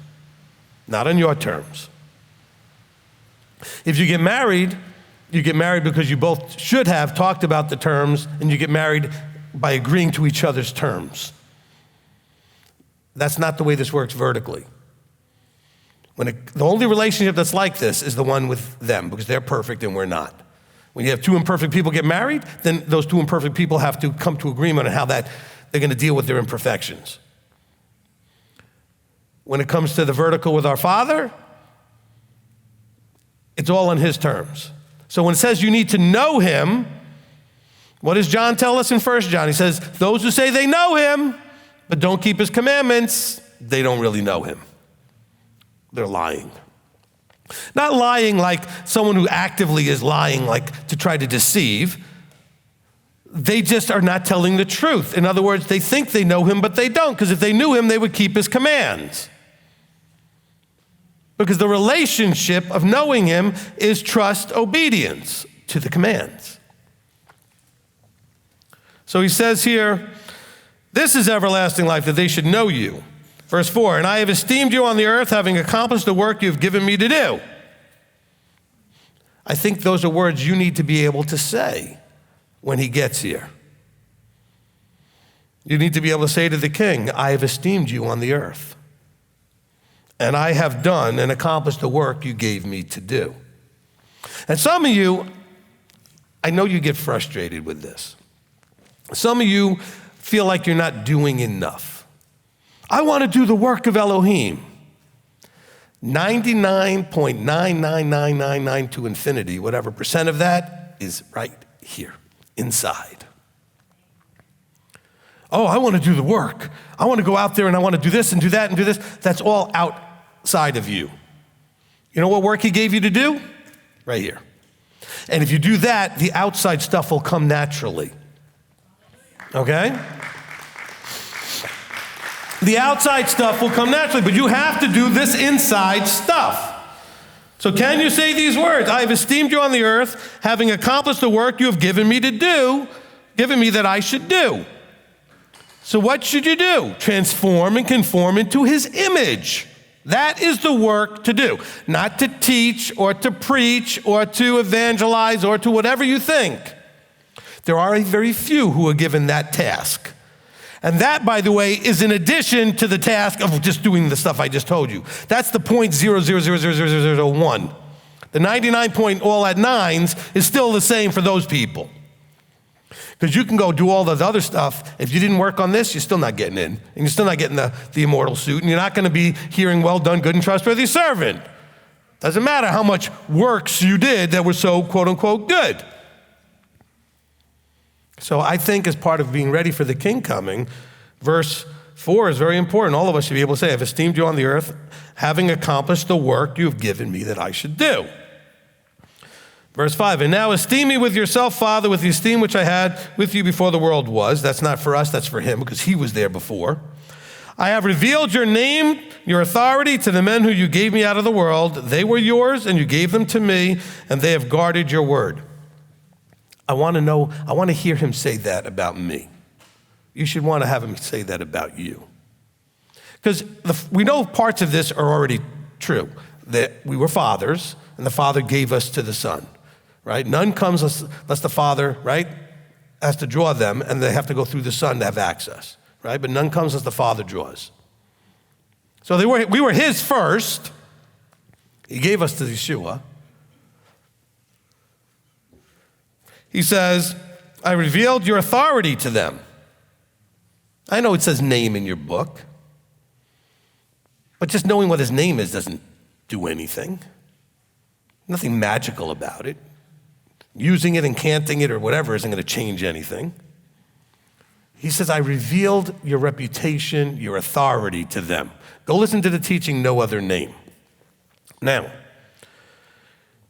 not on your terms. If you get married because you both should have talked about the terms, and you get married by agreeing to each other's terms. That's not the way this works vertically. The only relationship that's like this is the one with them, because they're perfect and we're not. When you have two imperfect people get married, then those two imperfect people have to come to agreement on how they're going to deal with their imperfections. When it comes to the vertical with our Father, it's all on his terms. So when it says you need to know him, what does John tell us in 1 John? He says, those who say they know him, but don't keep his commandments, they don't really know him. They're lying. Not lying like someone who actively is lying, like to try to deceive. They just are not telling the truth. In other words, they think they know him, but they don't, because if they knew him, they would keep his commands. Because the relationship of knowing him is trust, obedience to the commands. So he says here, this is everlasting life, that they should know you. Verse 4, and I have esteemed you on the earth, having accomplished the work you have given me to do. I think those are words you need to be able to say when he gets here. You need to be able to say to the king, I have esteemed you on the earth, and I have done and accomplished the work you gave me to do. And some of you, I know you get frustrated with this. Some of you feel like you're not doing enough. I want to do the work of Elohim. 99.99999 to infinity, whatever percent of that is right here, inside. Oh, I want to do the work. I want to go out there and I want to do this and do that and do this. That's all outside of you. You know what work he gave you to do? Right here. And if you do that, the outside stuff will come naturally. Okay? The outside stuff will come naturally, but you have to do this inside stuff. So can you say these words? I have esteemed you on the earth, having accomplished the work you have given me to do, given me that I should do. So what should you do? Transform and conform into his image. That is the work to do. Not to teach or to preach or to evangelize or to whatever you think. There are very few who are given that task. And that, by the way, is in addition to the task of just doing the stuff I just told you. That's the 0.0000001. The 99 point all at nines is still the same for those people. Because you can go do all the other stuff. If you didn't work on this, you're still not getting in. And you're still not getting the immortal suit. And you're not going to be hearing, well done, good and trustworthy servant. Doesn't matter how much works you did that were so, quote unquote, good. So I think as part of being ready for the king coming, verse 4 is very important. All of us should be able to say, I've esteemed you on the earth, having accomplished the work you have given me that I should do. Verse 5, and now esteem me with yourself, Father, with the esteem which I had with you before the world was. That's not for us, that's for him, because he was there before. I have revealed your name, your authority to the men who you gave me out of the world. They were yours, and you gave them to me, and they have guarded your word. I want to hear him say that about me. You should want to have him say that about you. Because we know parts of this are already true, that we were fathers, and the Father gave us to the Son, right? None comes unless the Father, right, has to draw them, and they have to go through the Son to have access, right? But none comes as the Father draws. So we were his first. He gave us to Yeshua. He says, I revealed your authority to them. I know it says name in your book, but just knowing what his name is doesn't do anything. Nothing magical about it. Using it, incanting it, or whatever isn't going to change anything. He says, I revealed your reputation, your authority to them. Go listen to the teaching, no other name. Now,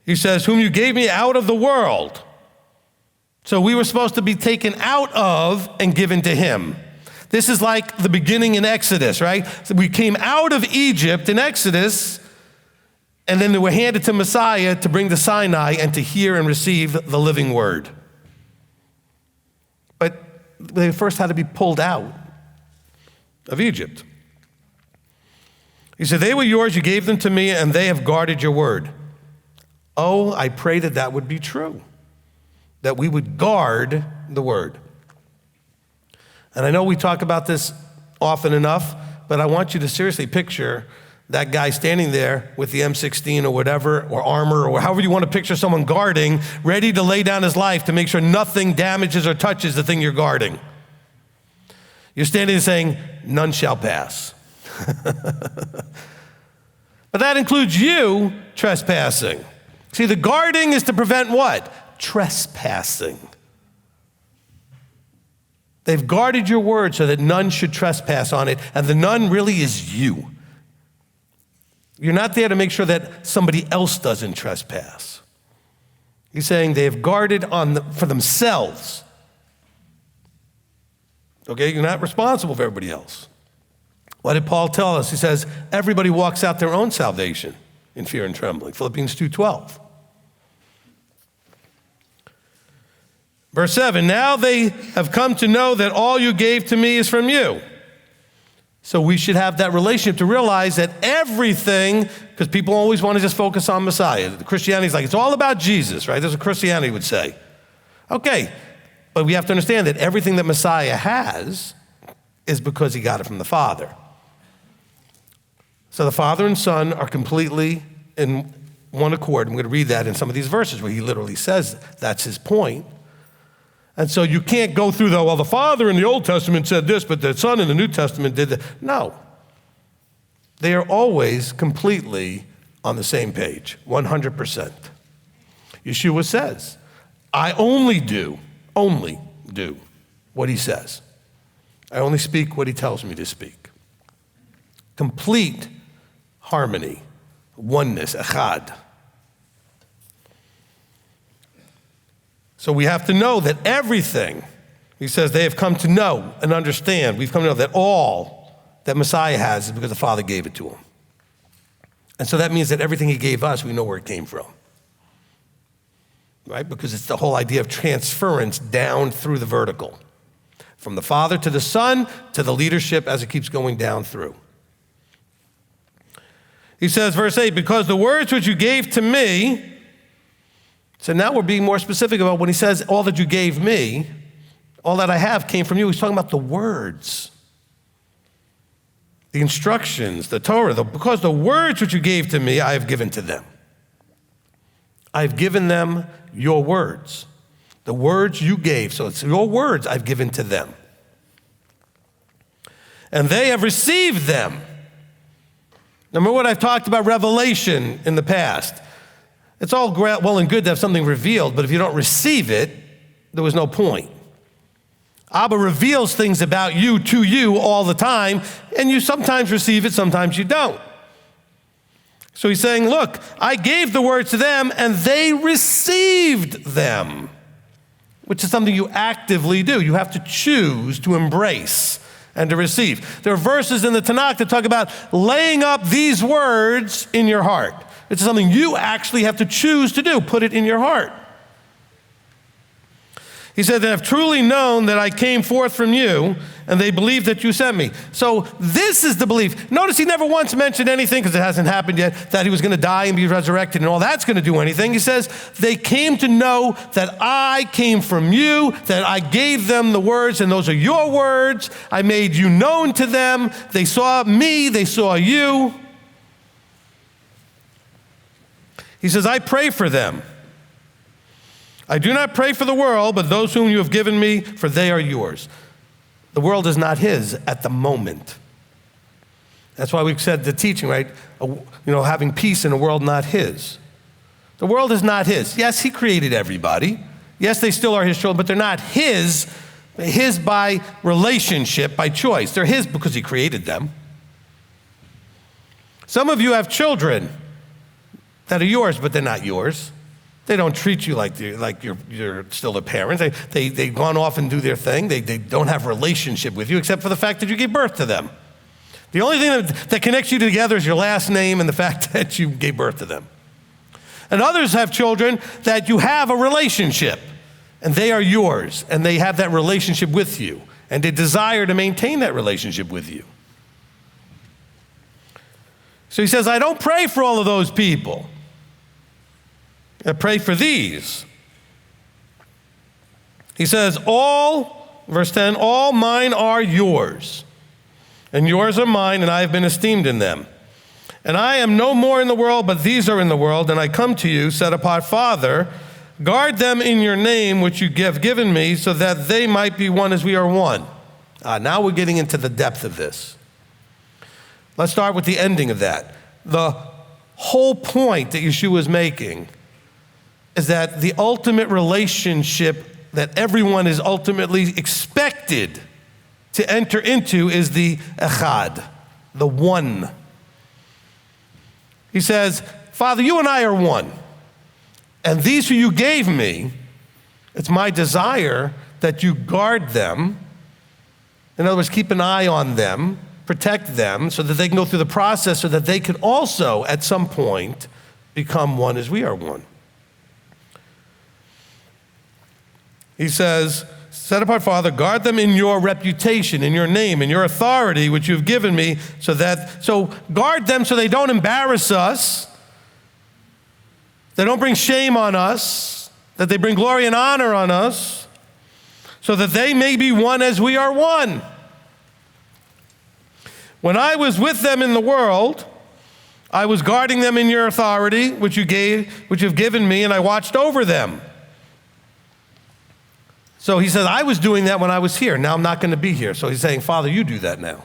he says, whom you gave me out of the world. So we were supposed to be taken out of and given to him. This is like the beginning in Exodus, right? So we came out of Egypt in Exodus, and then they were handed to Messiah to bring to Sinai and to hear and receive the living word. But they first had to be pulled out of Egypt. He said, they were yours, you gave them to me, and they have guarded your word. Oh, I pray that that would be true, that we would guard the word. And I know we talk about this often enough, but I want you to seriously picture that guy standing there with the M16 or whatever, or armor, or however you want to picture someone guarding, ready to lay down his life to make sure nothing damages or touches the thing you're guarding. You're standing there saying, none shall pass. But that includes you trespassing. See, the guarding is to prevent what? Trespassing. They've guarded your word so that none should trespass on it, and the none really is you. You're not there to make sure that somebody else doesn't trespass. He's saying they have guarded for themselves. Okay, you're not responsible for everybody else. What did Paul tell us? He says, everybody walks out their own salvation in fear and trembling. Philippians 2:12. Verse 7, now they have come to know that all you gave to me is from you. So we should have that relationship to realize that everything, because people always want to just focus on Messiah. Christianity is like, it's all about Jesus, right? That's what Christianity would say. Okay, but we have to understand that everything that Messiah has is because he got it from the Father. So the Father and Son are completely in one accord. I'm going to read that in some of these verses where he literally says that's his point. And so you can't go through the Father in the Old Testament said this, but the Son in the New Testament did that. No. They are always completely on the same page, 100%. Yeshua says, I only do what he says. I only speak what he tells me to speak. Complete harmony, oneness, echad. So we have to know that everything, he says, they have come to know and understand. We've come to know that all that Messiah has is because the Father gave it to him. And so that means that everything he gave us, we know where it came from. Right? Because it's the whole idea of transference down through the vertical. From the Father to the Son to the leadership as it keeps going down through. He says, verse 8, because the words which you gave to me. So now we're being more specific about when he says, all that you gave me, all that I have came from you. He's talking about the words, the instructions, the Torah. Because the words which you gave to me, I have given to them. I've given them your words. The words you gave. So it's your words I've given to them. And they have received them. Remember what I've talked about revelation in the past. It's all well and good to have something revealed, but if you don't receive it, there was no point. Abba reveals things about you to you all the time, and you sometimes receive it, sometimes you don't. So he's saying, look, I gave the words to them, and they received them, which is something you actively do. You have to choose to embrace and to receive. There are verses in the Tanakh that talk about laying up these words in your heart. It's something you actually have to choose to do. Put it in your heart. He said, they have truly known that I came forth from you, and they believe that you sent me. So this is the belief. Notice he never once mentioned anything, because it hasn't happened yet, that he was going to die and be resurrected and all that's going to do anything. He says, they came to know that I came from you, that I gave them the words, and those are your words. I made you known to them. They saw me, they saw you. He says, I pray for them. I do not pray for the world, but those whom you have given me, for they are yours. The world is not his at the moment. That's why we said the teaching, right? Having peace in a world not his. The world is not his. Yes, he created everybody. Yes, they still are his children, but they're not his by relationship, by choice. They're his because he created them. Some of you have children that are yours, but they're not yours. They don't treat you like you're still the parents. They've gone off and do their thing. They don't have a relationship with you except for the fact that you gave birth to them. The only thing that connects you together is your last name and the fact that you gave birth to them. And others have children that you have a relationship, and they are yours, and they have that relationship with you, and they desire to maintain that relationship with you. So he says, I don't pray for all of those people. I pray for these. He says, verse 10, all mine are yours, and yours are mine, and I have been esteemed in them. And I am no more in the world, but these are in the world, and I come to you, set apart Father, guard them in your name, which you have given me, so that they might be one as we are one. Now we're getting into the depth of this. Let's start with the ending of that. The whole point that Yeshua is making is that the ultimate relationship that everyone is ultimately expected to enter into is the echad, the one. He says, Father, you and I are one. And these who you gave me, it's my desire that you guard them. In other words, keep an eye on them, protect them so that they can go through the process so that they can also, at some point, become one as we are one. He says, set apart, Father, guard them in your reputation, in your name, in your authority, which you've given me, so guard them so they don't embarrass us, they don't bring shame on us, that they bring glory and honor on us, so that they may be one as we are one. When I was with them in the world, I was guarding them in your authority, which you've given me, and I watched over them. So he says, I was doing that when I was here. Now I'm not going to be here. So he's saying, Father, you do that now.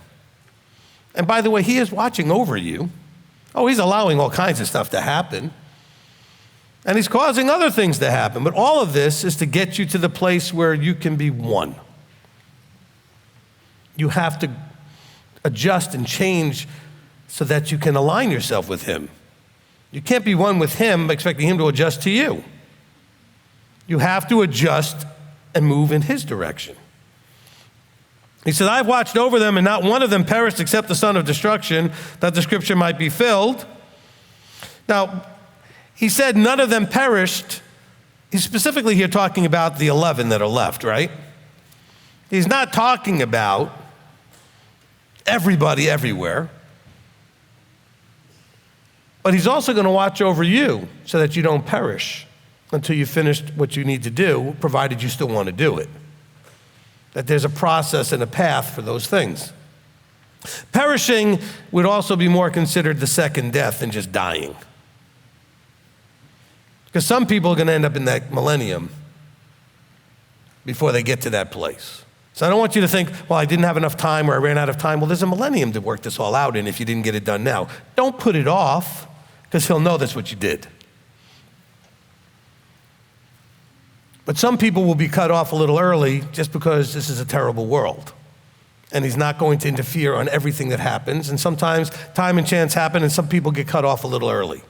And by the way, he is watching over you. Oh, he's allowing all kinds of stuff to happen. And he's causing other things to happen. But all of this is to get you to the place where you can be one. You have to adjust and change so that you can align yourself with him. You can't be one with him expecting him to adjust to you. You have to adjust and move in his direction. He said, I've watched over them, and not one of them perished except the son of destruction, that the scripture might be filled. Now, he said none of them perished. He's specifically here talking about the 11 that are left, right? He's not talking about everybody everywhere. But he's also going to watch over you so that you don't perish until you finished what you need to do, provided you still want to do it. That there's a process and a path for those things. Perishing would also be more considered the second death than just dying. Because some people are going to end up in that millennium before they get to that place. So I don't want you to think, well, I didn't have enough time or I ran out of time. Well, there's a millennium to work this all out in if you didn't get it done now. Don't put it off, because he'll know that's what you did. But some people will be cut off a little early just because this is a terrible world. And he's not going to interfere on everything that happens. And sometimes time and chance happen and some people get cut off a little early.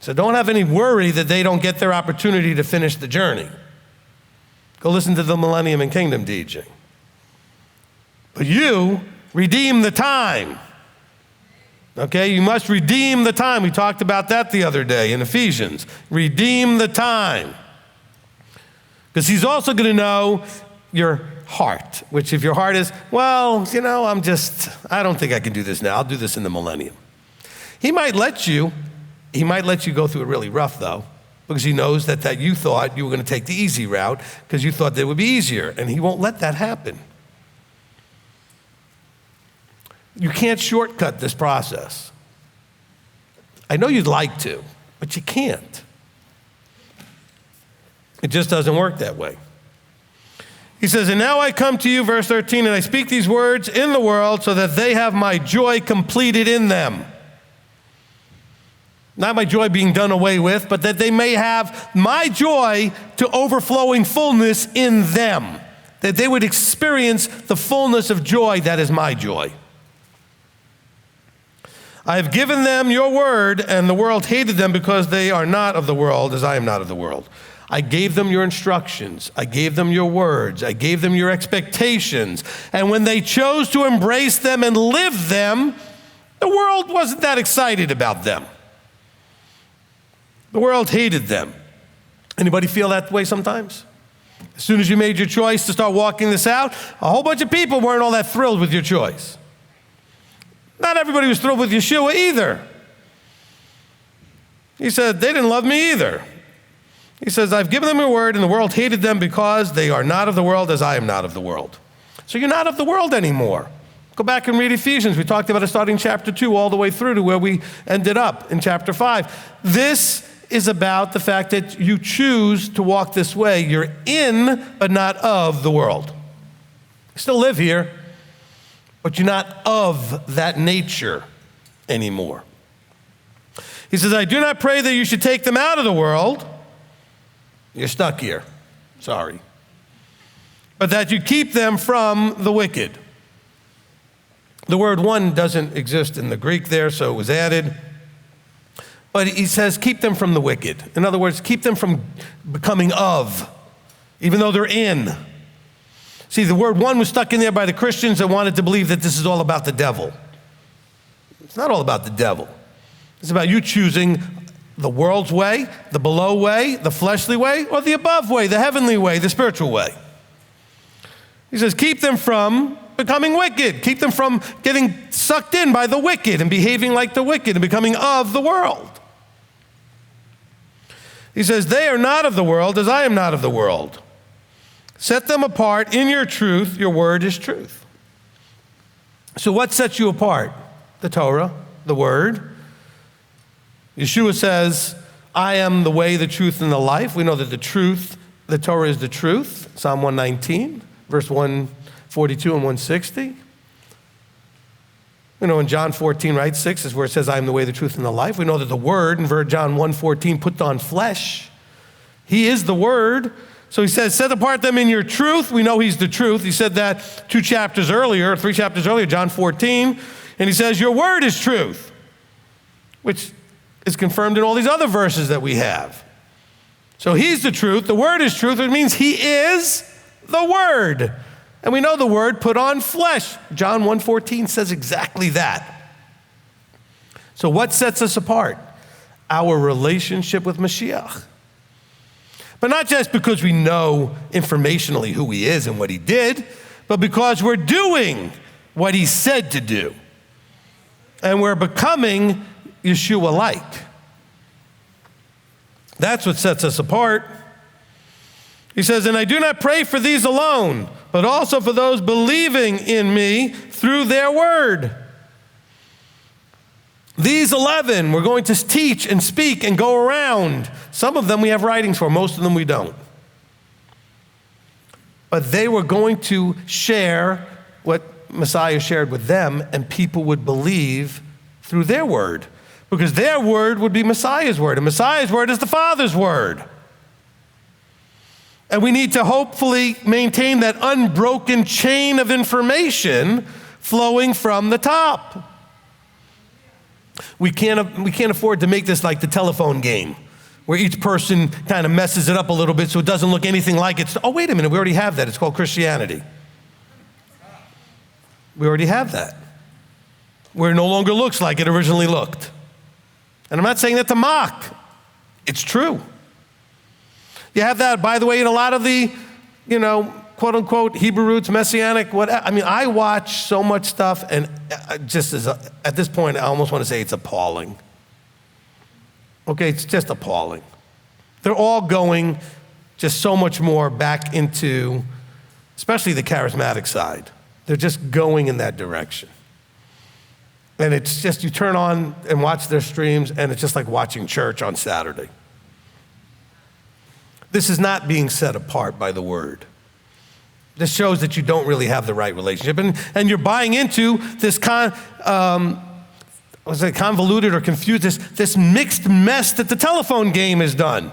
So don't have any worry that they don't get their opportunity to finish the journey. Go listen to the Millennium and Kingdom DJ. But you redeem the time. Okay, you must redeem the time. We talked about that the other day in Ephesians. Redeem the time. Because he's also going to know your heart, which if your heart is, well, I don't think I can do this now. I'll do this in the millennium. He might let you go through it really rough, though, because he knows that you thought you were going to take the easy route because you thought that it would be easier, and he won't let that happen. You can't shortcut this process. I know you'd like to, but you can't. It just doesn't work that way. He says, and now I come to you, verse 13, and I speak these words in the world so that they have my joy completed in them. Not my joy being done away with, but that they may have my joy to overflowing fullness in them. That they would experience the fullness of joy that is my joy. I have given them your word, and the world hated them because they are not of the world, as I am not of the world. I gave them your instructions. I gave them your words. I gave them your expectations. And when they chose to embrace them and live them, the world wasn't that excited about them. The world hated them. Anybody feel that way sometimes? As soon as you made your choice to start walking this out, a whole bunch of people weren't all that thrilled with your choice. Not everybody was thrilled with Yeshua either. He said, they didn't love me either. He says, I've given them your word, and the world hated them because they are not of the world as I am not of the world. So you're not of the world anymore. Go back and read Ephesians. We talked about it starting chapter 2 all the way through to where we ended up in chapter 5. This is about the fact that you choose to walk this way. You're in, but not of the world. You still live here, but you're not of that nature anymore. He says, I do not pray that you should take them out of the world. You're stuck here. Sorry. But that you keep them from the wicked. The word one doesn't exist in the Greek there, so it was added. But he says, keep them from the wicked. In other words, keep them from becoming of, even though they're in. See, the word one was stuck in there by the Christians that wanted to believe that this is all about the devil. It's not all about the devil. It's about you choosing the world's way, the below way, the fleshly way, or the above way, the heavenly way, the spiritual way. He says, keep them from becoming wicked. Keep them from getting sucked in by the wicked and behaving like the wicked and becoming of the world. He says, they are not of the world as I am not of the world. Set them apart in your truth. Your word is truth. So what sets you apart? The Torah, the word. Yeshua says, I am the way, the truth, and the life. We know that the truth, the Torah is the truth. Psalm 119, verse 142 and 160. You know, in John 14, right, 6 is where it says, I am the way, the truth, and the life. We know that the word in John 1:14 put on flesh. He is the word. So he says, set apart them in your truth. We know he's the truth. He said that 3 chapters earlier, John 14. And he says, your word is truth, which is confirmed in all these other verses that we have. So he's the truth. The word is truth. It means he is the word. And we know the word put on flesh. John 1:14 says exactly that. So what sets us apart? Our relationship with Mashiach. But not just because we know informationally who he is and what he did, but because we're doing what he said to do. And we're becoming Yeshua-like. That's what sets us apart. He says, and I do not pray for these alone, but also for those believing in me through their word. These 11 we're going to teach and speak and go around. Some of them we have writings for, most of them we don't. But they were going to share what Messiah shared with them, and people would believe through their word. Because their word would be Messiah's word, and Messiah's word is the Father's word. And we need to hopefully maintain that unbroken chain of information flowing from the top. We can't afford to make this like the telephone game, where each person kind of messes it up a little bit so it doesn't look anything like it. Oh, wait a minute, we already have that. It's called Christianity. We already have that, where it no longer looks like it originally looked. And I'm not saying that to mock. It's true. You have that, by the way, in a lot of the, quote unquote, Hebrew roots, Messianic, I watch so much stuff, and at this point, I almost want to say it's appalling. Okay, it's just appalling. They're all going just so much more back into, especially the charismatic side. They're just going in that direction. And it's just, you turn on and watch their streams, and it's just like watching church on Saturday. This is not being set apart by the word. This shows that you don't really have the right relationship. And you're buying into this was it convoluted or confused, this mixed mess that the telephone game has done.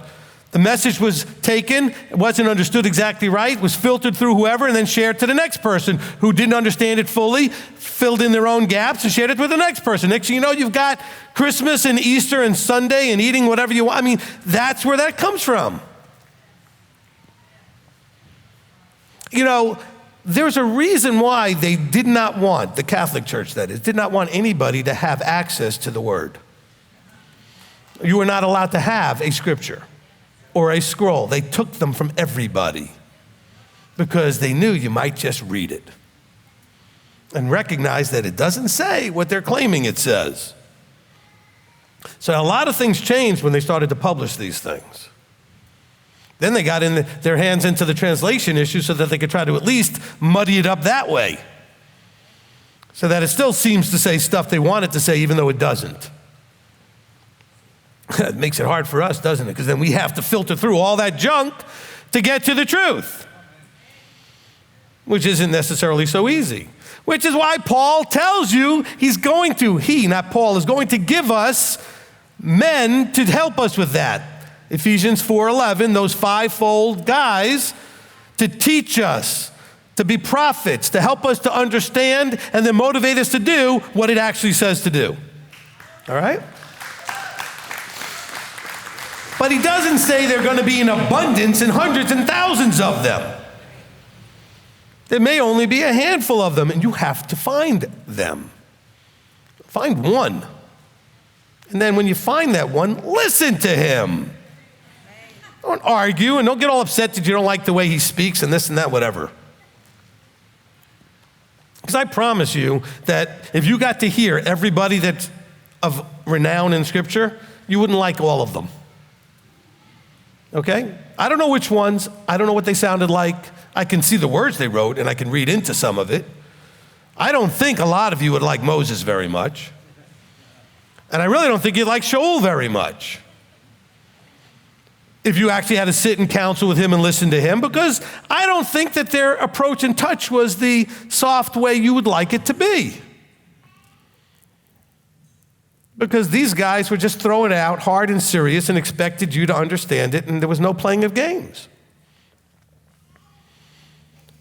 The message was taken, it wasn't understood exactly right, was filtered through whoever and then shared to the next person who didn't understand it fully, filled in their own gaps and shared it with the next person. Next thing you know, you've got Christmas and Easter and Sunday and eating whatever you want. I mean, that's where that comes from. You know, there's a reason why they did not want, the Catholic Church that is, did not want anybody to have access to the Word. You were not allowed to have a scripture or a scroll. They took them from everybody because they knew you might just read it and recognize that it doesn't say what they're claiming it says. So a lot of things changed when they started to publish these things. Then they got their hands into the translation issue so that they could try to at least muddy it up that way, so that it still seems to say stuff they want it to say, even though it doesn't. It makes it hard for us, doesn't it? Because then we have to filter through all that junk to get to the truth, which isn't necessarily so easy. Which is why Paul tells you not Paul, is going to give us men to help us with that. Ephesians 4:11, those fivefold guys to teach us, to be prophets, to help us to understand and then motivate us to do what it actually says to do. All right? But he doesn't say they're going to be in abundance and hundreds and thousands of them. There may only be a handful of them, and you have to find them. Find one. And then when you find that one, listen to him. Don't argue, and don't get all upset that you don't like the way he speaks and this and that, whatever. Because I promise you that if you got to hear everybody that's of renown in Scripture, you wouldn't like all of them. Okay? I don't know which ones. I don't know what they sounded like. I can see the words they wrote, and I can read into some of it. I don't think a lot of you would like Moses very much. And I really don't think you'd like Shaul very much, if you actually had to sit in counsel with him and listen to him, because I don't think that their approach and touch was the soft way you would like it to be. Because these guys were just throwing it out hard and serious and expected you to understand it, and there was no playing of games.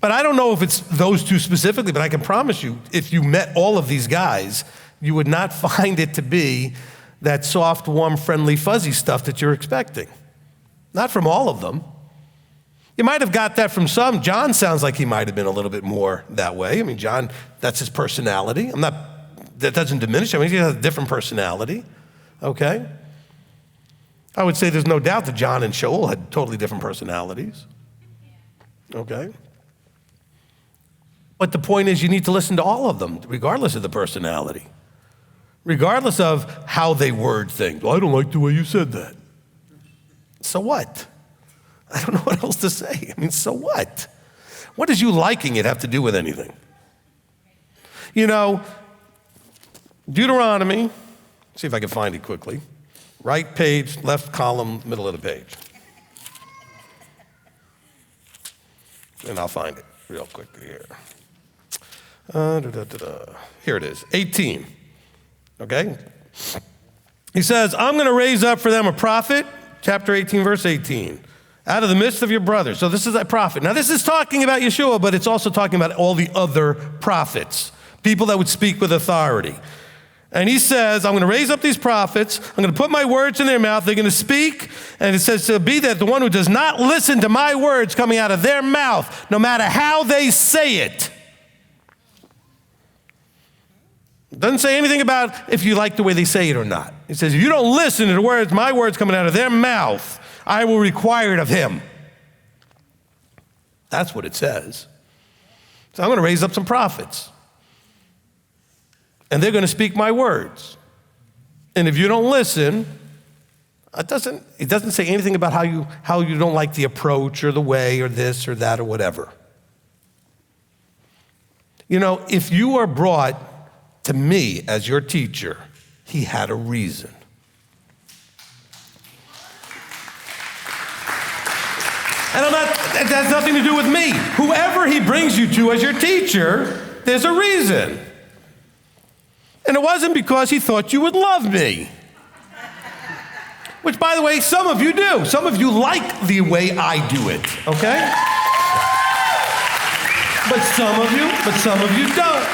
But I don't know if it's those two specifically, but I can promise you, if you met all of these guys, you would not find it to be that soft, warm, friendly, fuzzy stuff that you're expecting. Not from all of them. You might have got that from some. John sounds like he might have been a little bit more that way. I mean, John, that's his personality. That doesn't diminish him. He has a different personality, okay? I would say there's no doubt that John and Shaul had totally different personalities, okay? But the point is, you need to listen to all of them, regardless of the personality, regardless of how they word things. Well, I don't like the way you said that. So what? I don't know what else to say. I mean, so what? What does you liking it have to do with anything? You know, Deuteronomy, see if I can find it quickly. Right page, left column, middle of the page. And I'll find it real quickly here. Here it is, 18, okay? He says, I'm going to raise up for them a prophet, chapter 18, verse 18, out of the midst of your brothers. So this is a prophet. Now, this is talking about Yeshua, but it's also talking about all the other prophets, people that would speak with authority. And he says, I'm going to raise up these prophets. I'm going to put my words in their mouth. They're going to speak. And it says to be that the one who does not listen to my words coming out of their mouth, no matter how they say it. It doesn't say anything about if you like the way they say it or not. It says, if you don't listen to the words, my words coming out of their mouth, I will require it of him. That's what it says. So I'm going to raise up some prophets. And they're going to speak my words. And if you don't listen, it doesn't say anything about how you don't like the approach or the way or this or that or whatever. You know, if you are brought to me as your teacher, he had a reason. And it has nothing to do with me. Whoever he brings you to as your teacher, there's a reason. And it wasn't because he thought you would love me. Which, by the way, some of you do. Some of you like the way I do it, okay? But some of you don't.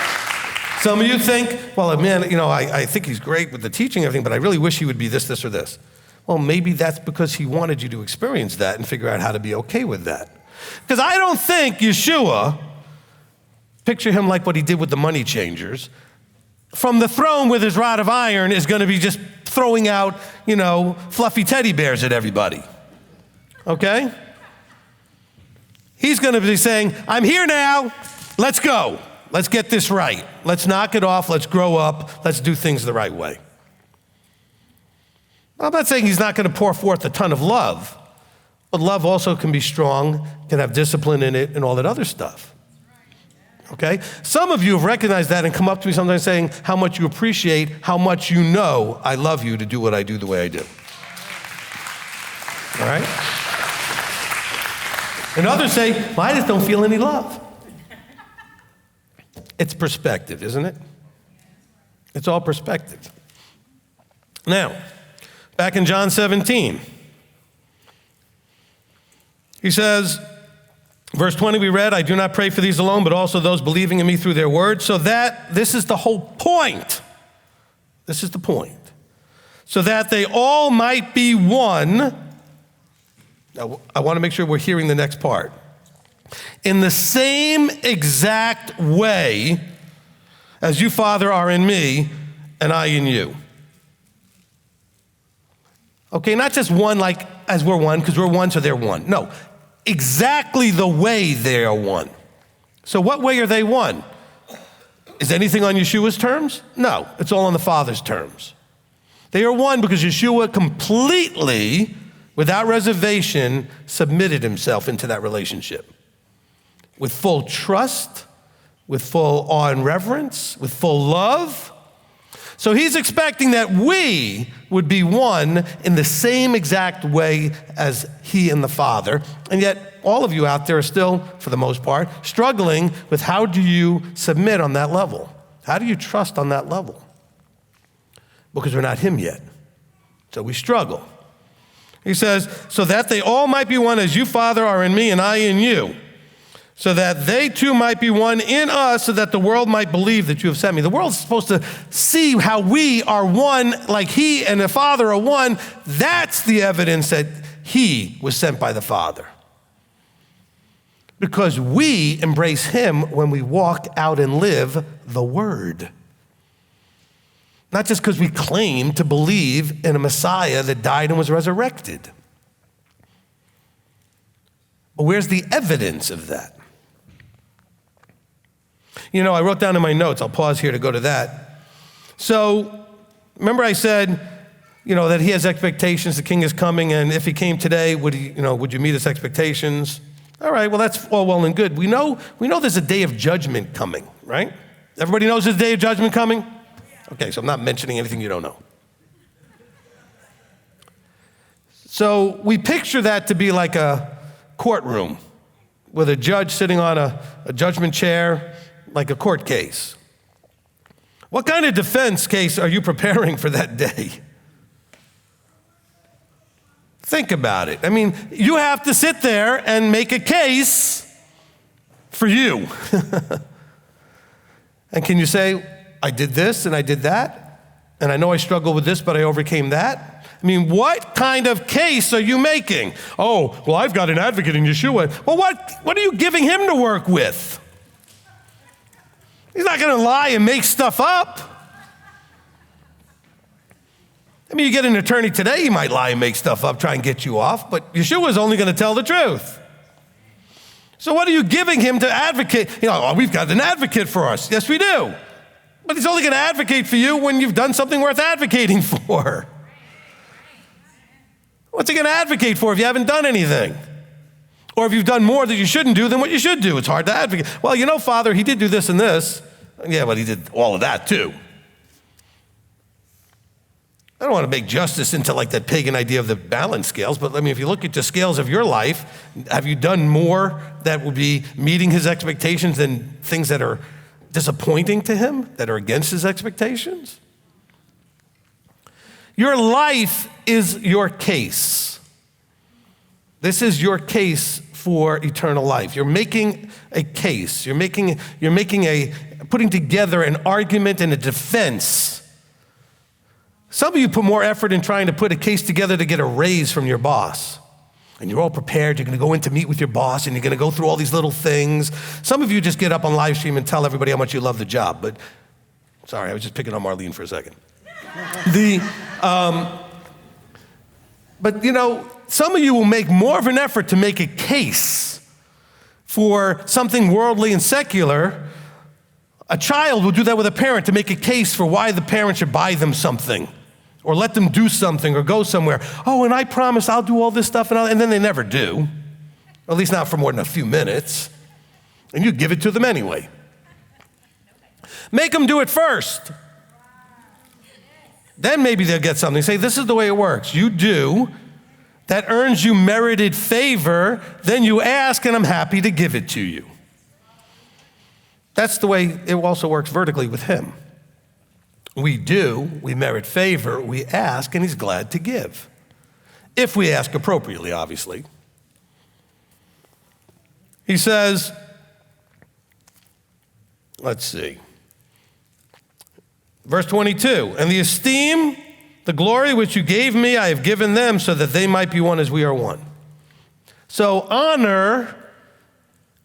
Some of you think, well, man, I think he's great with the teaching and everything, but I really wish he would be this, or this. Well, maybe that's because he wanted you to experience that and figure out how to be okay with that. Because I don't think Yeshua, picture him like what he did with the money changers, from the throne with his rod of iron is going to be just throwing out, fluffy teddy bears at everybody. Okay? He's going to be saying, I'm here now, let's go. Let's get this right. Let's knock it off, let's grow up, let's do things the right way. I'm not saying he's not going to pour forth a ton of love, but love also can be strong, can have discipline in it, and all that other stuff. Okay? Some of you have recognized that and come up to me sometimes saying how much you appreciate, how much you know I love you to do what I do the way I do. All right? And others say, well, I just don't feel any love. It's perspective, isn't it? It's all perspective. Now, back in John 17, he says, verse 20 we read, I do not pray for these alone, but also those believing in me through their word, so that, this is the whole point. This is the point. So that they all might be one. Now, I want to make sure we're hearing the next part. In the same exact way as you, Father, are in me, and I in you. Okay, not just one like as we're one, because we're one, so they're one. No, exactly the way they are one. So what way are they one? Is anything on Yeshua's terms? No, it's all on the Father's terms. They are one because Yeshua completely, without reservation, submitted himself into that relationship. With full trust, with full awe and reverence, with full love. So he's expecting that we would be one in the same exact way as he and the Father. And yet, all of you out there are still, for the most part, struggling with how do you submit on that level? How do you trust on that level? Because we're not him yet. So we struggle. He says, so that they all might be one as you, Father, are in me and I in you. So that they too might be one in us, so that the world might believe that you have sent me. The world's supposed to see how we are one, like he and the Father are one. That's the evidence that he was sent by the Father. Because we embrace him when we walk out and live the word. Not just because we claim to believe in a Messiah that died and was resurrected. But where's the evidence of that? I wrote down in my notes, I'll pause here to go to that. So, remember I said, that he has expectations, the king is coming, and if he came today, would you meet his expectations? All right, well, that's all well and good. We know there's a day of judgment coming, right? Everybody knows there's a day of judgment coming? Okay, so I'm not mentioning anything you don't know. So we picture that to be like a courtroom with a judge sitting on a judgment chair, like a court case. What kind of defense case are you preparing for that day? Think about it. I mean, you have to sit there and make a case for you. And can you say, I did this and I did that, and I know I struggled with this, but I overcame that? I mean, what kind of case are you making? Oh, well, I've got an advocate in Yeshua. Well, what are you giving him to work with? He's not going to lie and make stuff up. I mean, you get an attorney today, he might lie and make stuff up, try and get you off, but Yeshua's only going to tell the truth. So what are you giving him to advocate? We've got an advocate for us. Yes, we do. But he's only going to advocate for you when you've done something worth advocating for. What's he going to advocate for if you haven't done anything? Or if you've done more that you shouldn't do than what you should do? It's hard to advocate. Well, Father, he did do this and this. Yeah, but he did all of that too. I don't want to make justice into like that pagan idea of the balance scales, but if you look at the scales of your life, have you done more that would be meeting his expectations than things that are disappointing to him, that are against his expectations? Your life is your case. This is your case for eternal life. You're making a case. You're putting together an argument and a defense. Some of you put more effort in trying to put a case together to get a raise from your boss. And you're all prepared. You're going to go in to meet with your boss, and you're going to go through all these little things. Some of you just get up on live stream and tell everybody how much you love the job. But sorry, I was just picking on Marlene for a second. But some of you will make more of an effort to make a case for something worldly and secular. A child will do that with a parent to make a case for why the parent should buy them something or let them do something or go somewhere. Oh, and I promise I'll do all this stuff, and then they never do, or at least not for more than a few minutes, and you give it to them anyway. Make them do it first. Then maybe they'll get something. Say, this is the way it works. You do. That earns you merited favor. Then you ask, and I'm happy to give it to you. That's the way it also works vertically with him. We do, we merit favor, we ask, and he's glad to give. If we ask appropriately, obviously. He says, let's see. Verse 22, and the esteem, the glory which you gave me, I have given them so that they might be one as we are one. So honor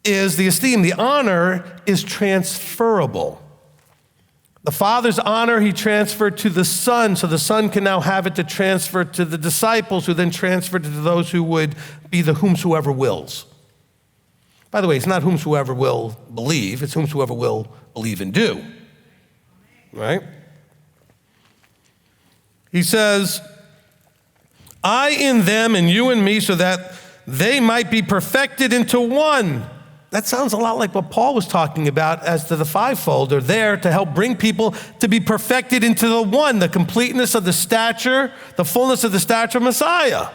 is the esteem. The honor is transferable. The Father's honor he transferred to the Son, so the Son can now have it to transfer to the disciples, who then transferred it to those who would be the whomsoever wills. By the way, it's not whomsoever will believe, it's whomsoever will believe and do. Right? He says, I in them and you in me, so that they might be perfected into one. That sounds a lot like what Paul was talking about as to the fivefold. They're there to help bring people to be perfected into the one, the completeness of the stature, the fullness of the stature of Messiah.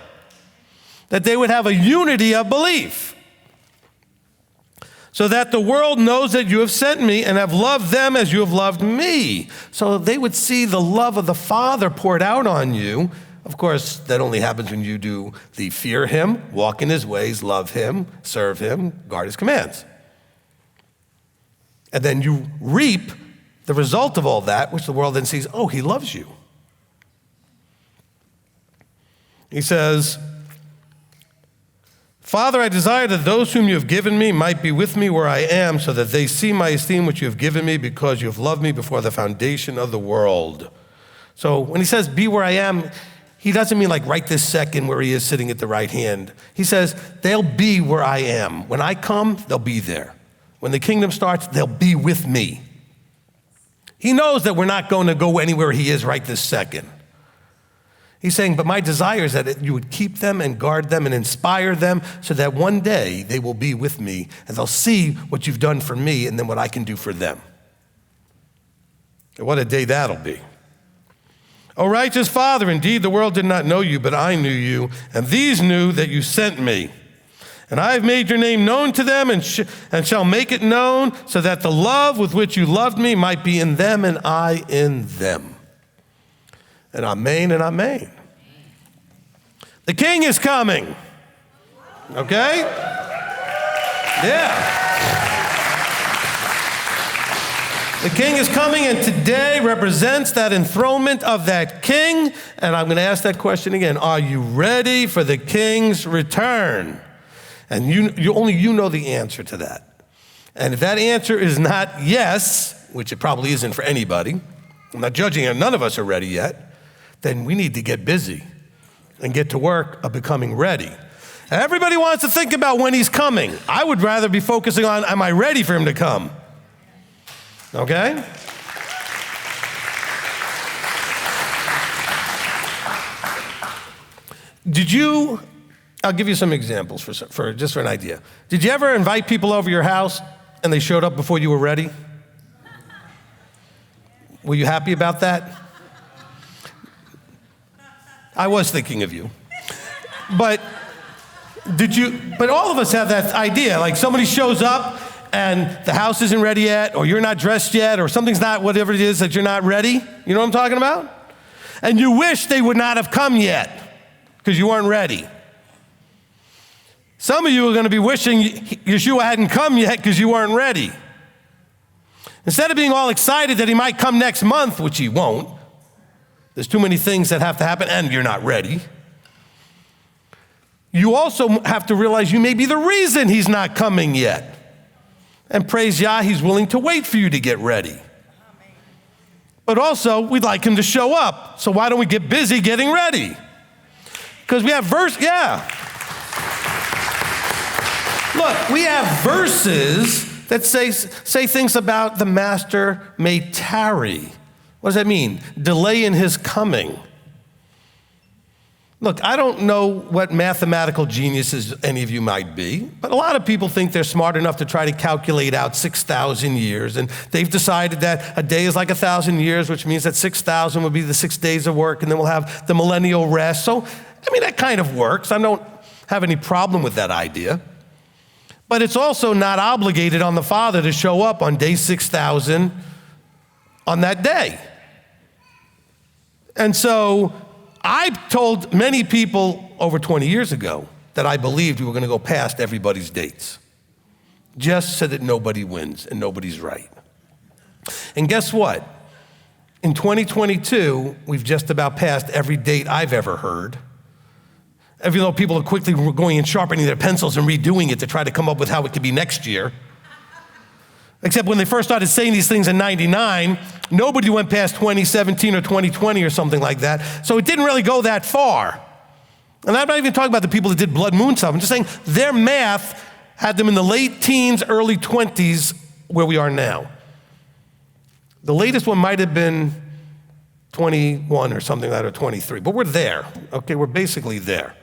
That they would have a unity of belief. So that the world knows that you have sent me and have loved them as you have loved me. So they would see the love of the Father poured out on you. Of course, that only happens when you do the fear him, walk in his ways, love him, serve him, guard his commands. And then you reap the result of all that, which the world then sees, oh, he loves you. He says, Father, I desire that those whom you have given me might be with me where I am, so that they see my esteem which you have given me, because you have loved me before the foundation of the world. So when he says, be where I am, he doesn't mean like right this second where he is sitting at the right hand. He says, they'll be where I am. When I come, they'll be there. When the kingdom starts, they'll be with me. He knows that we're not going to go anywhere he is right this second. He's saying, but my desire is that you would keep them and guard them and inspire them, so that one day they will be with me and they'll see what you've done for me and then what I can do for them. And what a day that'll be. O righteous Father, indeed the world did not know you, but I knew you, and these knew that you sent me. And I have made your name known to them and shall make it known, so that the love with which you loved me might be in them and I in them. And amen and amen. The King is coming. Okay? Yeah. The King is coming, and today represents that enthronement of that King. And I'm going to ask that question again. Are you ready for the King's return? And only you know the answer to that. And if that answer is not yes, which it probably isn't for anybody, I'm not judging it, none of us are ready yet, then we need to get busy and get to work of becoming ready. Everybody wants to think about when he's coming. I would rather be focusing on, am I ready for him to come? Okay? I'll give you some examples for just for an idea. Did you ever invite people over your house and they showed up before you were ready? Were you happy about that? I was thinking of you. But all of us have that idea. Like somebody shows up and the house isn't ready yet, or you're not dressed yet, or something's not, whatever it is that you're not ready. You know what I'm talking about? And you wish they would not have come yet because you weren't ready. Some of you are going to be wishing Yeshua hadn't come yet because you weren't ready. Instead of being all excited that he might come next month, which he won't, there's too many things that have to happen and you're not ready. You also have to realize you may be the reason he's not coming yet. And praise Yah, he's willing to wait for you to get ready. But also, we'd like him to show up. So why don't we get busy getting ready? Because we have Look, we have verses that say things about the master may tarry. What does that mean? Delay in his coming. Look, I don't know what mathematical geniuses any of you might be, but a lot of people think they're smart enough to try to calculate out 6,000 years, and they've decided that a day is like 1,000 years, which means that 6,000 would be the 6 days of work, and then we'll have the millennial rest. So, I mean, that kind of works. I don't have any problem with that idea. But it's also not obligated on the Father to show up on day 6,000 on that day. And so I told many people over 20 years ago that I believed we were going to go past everybody's dates, just so that nobody wins and nobody's right. And guess what? In 2022, we've just about passed every date I've ever heard. Even though people are quickly going and sharpening their pencils and redoing it to try to come up with how it could be next year. Except when they first started saying these things in 99, nobody went past 2017 or 2020 or something like that. So it didn't really go that far. And I'm not even talking about the people that did blood moon stuff. I'm just saying their math had them in the late teens, early 20s, where we are now. The latest one might have been 21 or something like that, or 23. But we're there, okay? We're basically there.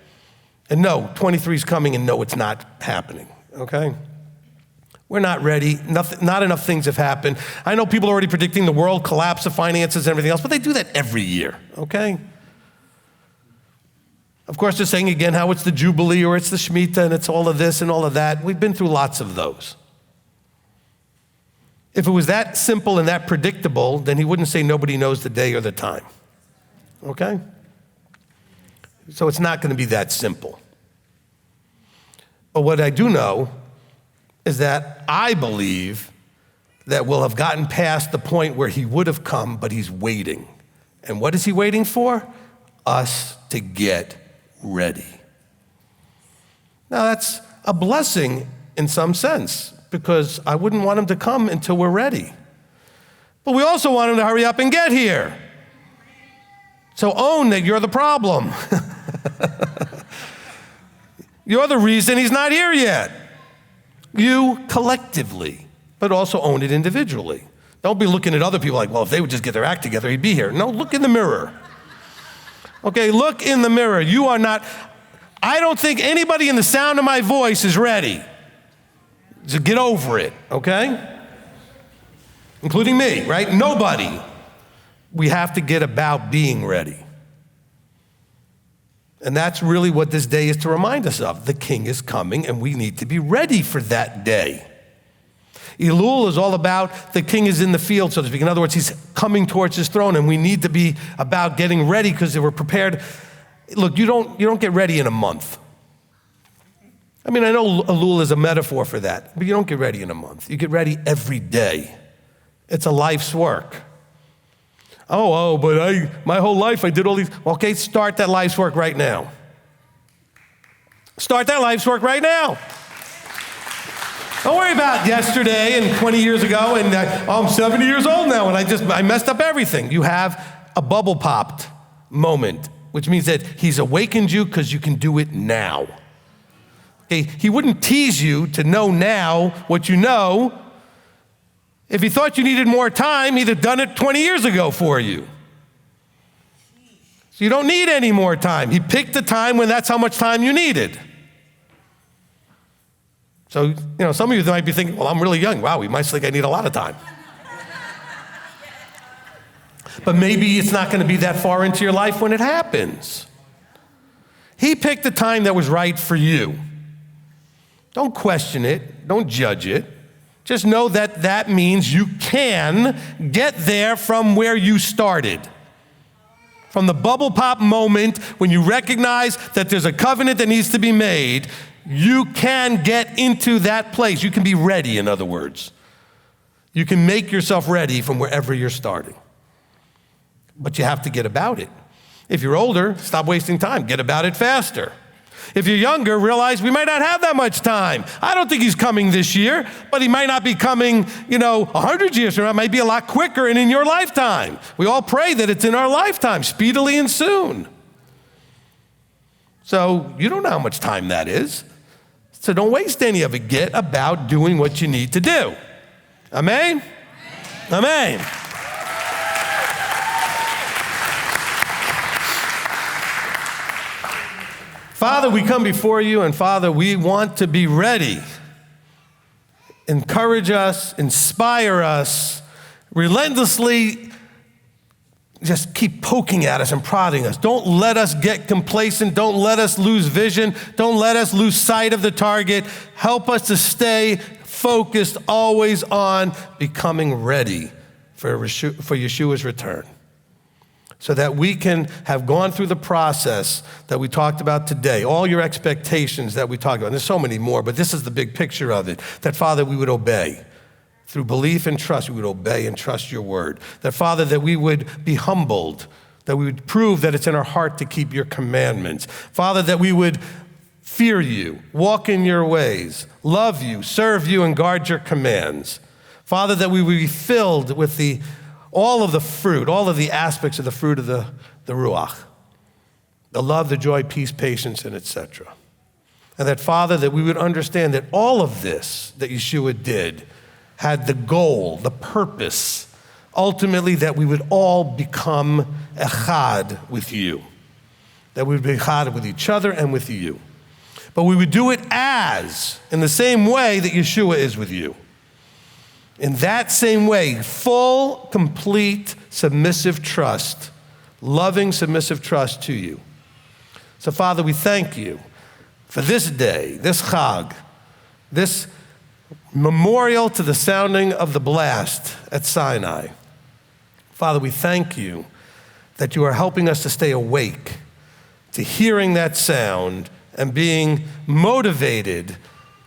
And no, 23 is coming, and no, it's not happening, okay? We're not ready. Not enough things have happened. I know people are already predicting the world collapse of finances and everything else, but they do that every year, okay? Of course, they're saying again how it's the Jubilee or it's the Shemitah and it's all of this and all of that. We've been through lots of those. If it was that simple and that predictable, then he wouldn't say nobody knows the day or the time, okay? So it's not going to be that simple. But what I do know is that I believe that we'll have gotten past the point where he would have come, but he's waiting. And what is he waiting for? Us to get ready. Now that's a blessing in some sense, because I wouldn't want him to come until we're ready. But we also want him to hurry up and get here. So own that you're the problem. You're the reason he's not here yet. You collectively, but also own it individually. Don't be looking at other people like, well, if they would just get their act together, he'd be here. No, look in the mirror. Okay, look in the mirror. You are not, I don't think anybody in the sound of my voice is ready. So get over it, okay? Including me, right? Nobody. We have to get about being ready. And that's really what this day is to remind us of. The King is coming, and we need to be ready for that day. Elul is all about the King is in the field, so to speak. In other words, he's coming towards his throne, and we need to be about getting ready because we're prepared. Look, you don't get ready in a month. I mean, I know Elul is a metaphor for that, but you don't get ready in a month. You get ready every day. It's a life's work. But my whole life I did all these. Okay, start that life's work right now. Start that life's work right now. Don't worry about yesterday and 20 years ago and I'm 70 years old now and I messed up everything. You have a bubble popped moment, which means that he's awakened you because you can do it now. Okay, he wouldn't tease you to know now what you know. If he thought you needed more time, he'd have done it 20 years ago for you. So you don't need any more time. He picked the time when that's how much time you needed. So, some of you might be thinking, well, I'm really young. Wow, we might think I need a lot of time. But maybe it's not going to be that far into your life when it happens. He picked the time that was right for you. Don't question it. Don't judge it. Just know that that means you can get there from where you started. From the bubble pop moment when you recognize that there's a covenant that needs to be made, you can get into that place. You can be ready, in other words. You can make yourself ready from wherever you're starting. But you have to get about it. If you're older, stop wasting time. Get about it faster. If you're younger, realize we might not have that much time. I don't think he's coming this year, but he might not be coming, 100 years from now. It might be a lot quicker and in your lifetime. We all pray that it's in our lifetime, speedily and soon. So you don't know how much time that is. So don't waste any of it. Get about doing what you need to do. Amen? Amen. Father, we come before you, and Father, we want to be ready. Encourage us, inspire us, relentlessly just keep poking at us and prodding us. Don't let us get complacent. Don't let us lose vision. Don't let us lose sight of the target. Help us to stay focused always on becoming ready for Yeshua's return, so that we can have gone through the process that we talked about today, all your expectations that we talked about. And there's so many more, but this is the big picture of it, that, Father, we would obey. Through belief and trust, we would obey and trust your word. That, Father, that we would be humbled, that we would prove that it's in our heart to keep your commandments. Father, that we would fear you, walk in your ways, love you, serve you, and guard your commands. Father, that we would be filled with all of the fruit, all of the aspects of the fruit of the Ruach, the love, the joy, peace, patience, and etc. And that, Father, that we would understand that all of this that Yeshua did had the goal, the purpose, ultimately that we would all become echad with you, that we would be echad with each other and with you. But we would do it in the same way that Yeshua is with you. In that same way, full, complete, submissive trust, loving, submissive trust to you. So, Father, we thank you for this day, this Chag, this memorial to the sounding of the blast at Sinai. Father, we thank you that you are helping us to stay awake to hearing that sound and being motivated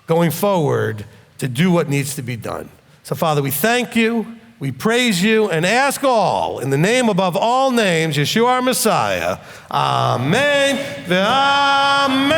going forward to do what needs to be done. So, Father, we thank you, we praise you, and ask all, in the name above all names, Yeshua our Messiah. Amen. Amen.